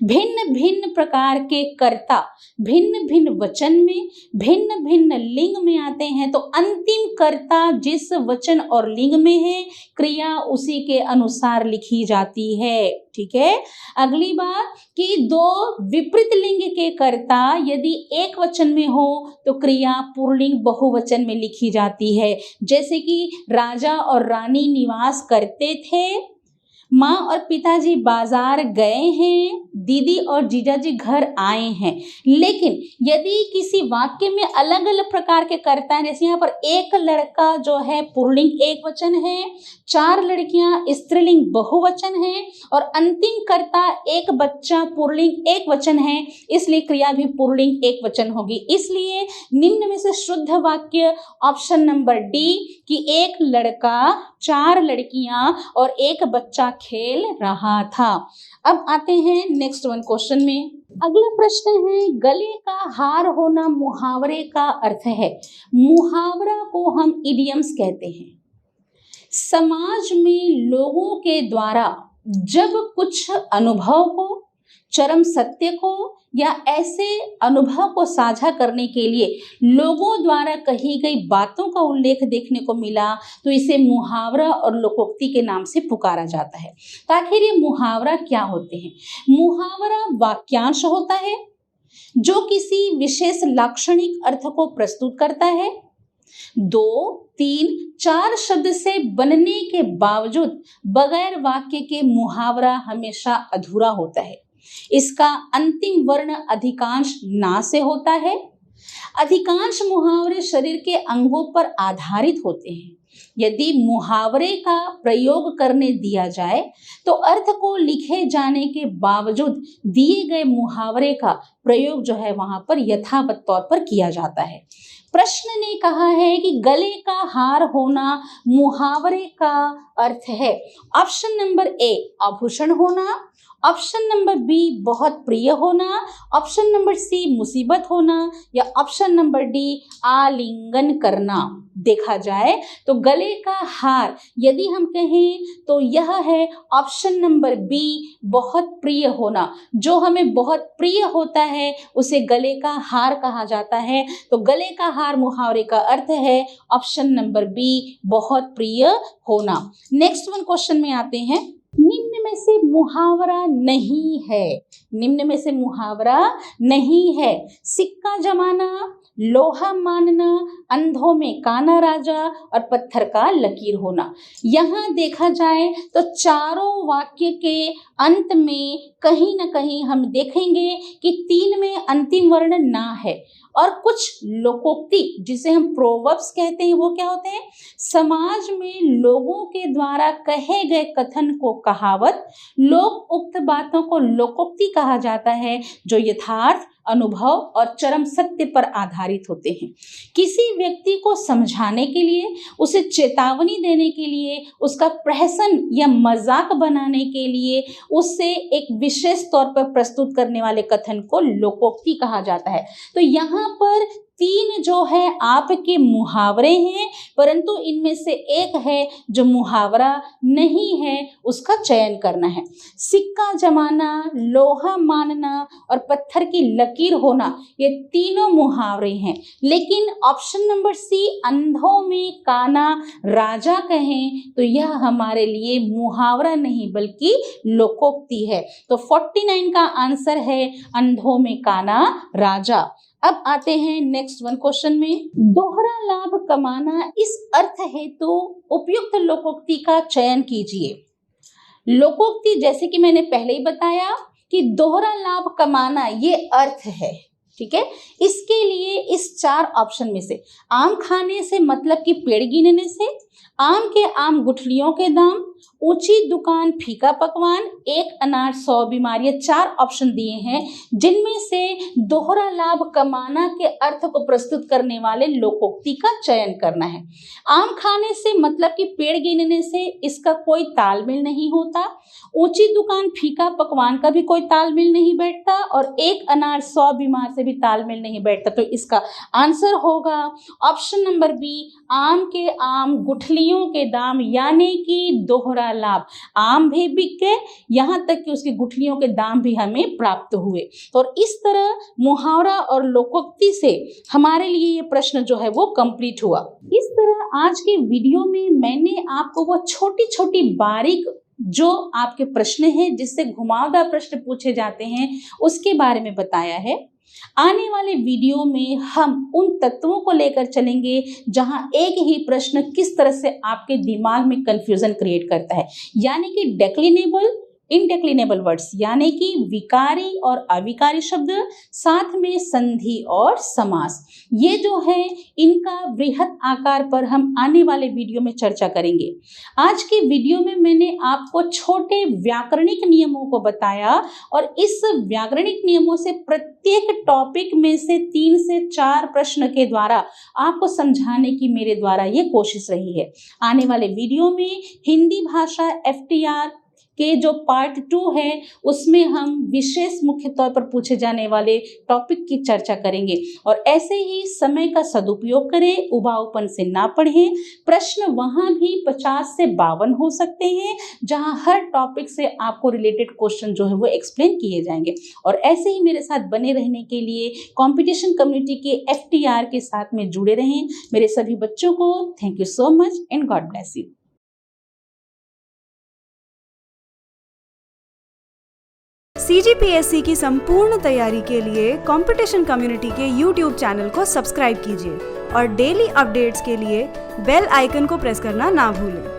भिन्न भिन्न प्रकार के कर्ता भिन्न भिन्न वचन में, भिन्न भिन्न लिंग में आते हैं, तो अंतिम कर्ता जिस वचन और लिंग में है, क्रिया उसी के अनुसार लिखी जाती है। ठीक है, अगली बात कि दो विपरीत लिंग के कर्ता यदि एक वचन में हो तो क्रिया पुल्लिंग बहुवचन में लिखी जाती है। जैसे कि राजा और रानी निवास करते थे, माँ और पिताजी बाजार गए हैं, दीदी और जीजाजी घर आए हैं। लेकिन यदि किसी वाक्य में अलग अलग प्रकार के कर्ता हैं, जैसे यहाँ पर एक लड़का जो है पुल्लिंग एक वचन है, 4 लड़कियां स्त्रीलिंग बहुवचन है और अंतिम कर्ता एक बच्चा पुल्लिंग एक वचन है, इसलिए क्रिया भी पुल्लिंग एक वचन होगी। इसलिए निम्न में से शुद्ध वाक्य ऑप्शन नंबर डी कि एक लड़का, 4 लड़कियां और एक बच्चा खेल रहा था। अब आते हैं नेक्स्ट वन क्वेश्चन में। अगला प्रश्न है, गले का हार होना मुहावरे का अर्थ है। मुहावरा को हम इडियम्स कहते हैं। समाज में लोगों के द्वारा जब कुछ अनुभव को, चरम सत्य को या ऐसे अनुभव को साझा करने के लिए लोगों द्वारा कही गई बातों का उल्लेख देखने को मिला तो इसे मुहावरा और लोकोक्ति के नाम से पुकारा जाता है। तो आखिर ये मुहावरा क्या होते हैं? मुहावरा वाक्यांश होता है जो किसी विशेष लाक्षणिक अर्थ को प्रस्तुत करता है। 2, 3, 4 शब्द से बनने के बावजूद बगैर वाक्य के मुहावरा हमेशा अधूरा होता है। इसका अंतिम वर्ण अधिकांश ना से होता है। अधिकांश मुहावरे शरीर के अंगों पर आधारित होते हैं। यदि मुहावरे का प्रयोग करने दिया जाए तो अर्थ को लिखे जाने के बावजूद दिए गए मुहावरे का प्रयोग जो है वहां पर यथावत तौर पर किया जाता है। प्रश्न ने कहा है कि गले का हार होना मुहावरे का अर्थ है। ऑप्शन नंबर ए आभूषण होना, ऑप्शन नंबर बी बहुत प्रिय होना, ऑप्शन नंबर सी मुसीबत होना या ऑप्शन नंबर डी आलिंगन करना। देखा जाए तो गले का हार यदि हम कहें तो यह है ऑप्शन नंबर बी बहुत प्रिय होना। जो हमें बहुत प्रिय होता है उसे गले का हार कहा जाता है। तो गले का हार मुहावरे का अर्थ है ऑप्शन नंबर बी बहुत प्रिय होना। नेक्स्ट वन क्वेश्चन में आते हैं। निम्न में से मुहावरा नहीं है। निम्न में से मुहावरा नहीं है। सिक्का जमाना, लोहा मानना, अंधों में काना राजा और पत्थर का लकीर होना। यहाँ देखा जाए तो चारों वाक्य के अंत में कहीं न कहीं हम देखेंगे कि 3 में अंतिम वर्ण ना है और कुछ लोकोक्ति जिसे हम प्रोवर्ब्स कहते हैं वो क्या होते हैं? समाज में लोगों के द्वारा कहे गए कथन को कहावत, लोक उक्त बातों को लोकोक्ति कहा जाता है जो यथार्थ, अनुभव और चरम सत्य पर आधारित होते हैं। किसी व्यक्ति को समझाने के लिए, उसे चेतावनी देने के लिए, उसका प्रहसन या मजाक बनाने के लिए उससे एक विशेष तौर पर प्रस्तुत करने वाले कथन को लोकोक्ति कहा जाता है। तो यहाँ पर 3 जो है आपके मुहावरे हैं, परंतु इनमें से एक है जो मुहावरा नहीं है, उसका चयन करना है। सिक्का जमाना, लोहा मानना और पत्थर की लकीर होना, ये तीनों मुहावरे हैं। लेकिन ऑप्शन नंबर सी अंधों में काना राजा कहें तो यह हमारे लिए मुहावरा नहीं बल्कि लोकोक्ति है। तो 49 का आंसर है अंधों में काना राजा। अब आते हैं नेक्स्ट वन क्वेश्चन में। दोहरा लाभ कमाना इस अर्थ हेतु उपयुक्त लोकोक्ति का चयन कीजिए। लोकोक्ति जैसे कि मैंने पहले ही बताया कि दोहरा लाभ कमाना ये अर्थ है, ठीक है। इसके लिए इस 4 ऑप्शन में से आम खाने से मतलब कि पेड़ गिनने से, आम के आम गुठलियों के दाम, ऊंची दुकान फीका पकवान, एक अनार 100 बीमार, ये 4 ऑप्शन दिए हैं जिनमें से दोहरा लाभ कमाना के अर्थ को प्रस्तुत करने वाले लोकोक्ति का चयन करना है। आम खाने से मतलब कि पेड़ गिनने से इसका कोई तालमेल नहीं होता, ऊंची दुकान फीका पकवान का भी कोई तालमेल नहीं बैठता और एक अनार 100 बीमार से भी तालमेल नहीं बैठता। तो इसका आंसर होगा ऑप्शन नंबर बी आम के आम गुठलियों के दाम, यानी कि दोहरा लाभ। आम भी बिक गए, यहाँ तक कि उसकी गुठलियों के दाम भी हमें प्राप्त हुए। तो और इस तरह मुहावरा और लोकोक्ति से हमारे लिए ये प्रश्न जो है वो कंप्लीट हुआ। इस तरह आज के वीडियो में मैंने आपको वो छोटी छोटी बारीक जो आपके प्रश्न हैं जिससे घुमावदार प्रश्न पूछे जाते हैं उसके बारे में बताया है। आने वाले वीडियो में हम उन तत्वों को लेकर चलेंगे जहां एक ही प्रश्न किस तरह से आपके दिमाग में कंफ्यूजन क्रिएट करता है, यानी कि डेक्लिनेबल इनडेक्लिनेबल वर्ड्स, यानी कि विकारी और अविकारी शब्द, साथ में संधि और समास। ये जो है इनका वृहत आकार पर हम आने वाले वीडियो में चर्चा करेंगे। आज के वीडियो में मैंने आपको छोटे व्याकरणिक नियमों को बताया और इस व्याकरणिक नियमों से प्रत्येक टॉपिक में से 3 से 4 प्रश्न के द्वारा आपको समझाने की मेरे द्वारा ये कोशिश रही है। आने वाले वीडियो में हिंदी भाषा FTR के जो पार्ट 2 है उसमें हम विशेष मुख्य तौर पर पूछे जाने वाले टॉपिक की चर्चा करेंगे और ऐसे ही समय का सदुपयोग करें, उबाऊपन से ना पढ़ें। प्रश्न वहां भी 50 से 52 हो सकते हैं जहां हर टॉपिक से आपको रिलेटेड क्वेश्चन जो है वो एक्सप्लेन किए जाएंगे। और ऐसे ही मेरे साथ बने रहने के लिए कंपटीशन कम्युनिटी के FTR के साथ में जुड़े रहें। मेरे सभी बच्चों को thank you so much and God bless you. CGPSC की संपूर्ण तैयारी के लिए कंपटीशन कम्युनिटी के YouTube चैनल को सब्सक्राइब कीजिए और डेली अपडेट्स के लिए बेल आइकन को प्रेस करना ना भूलें।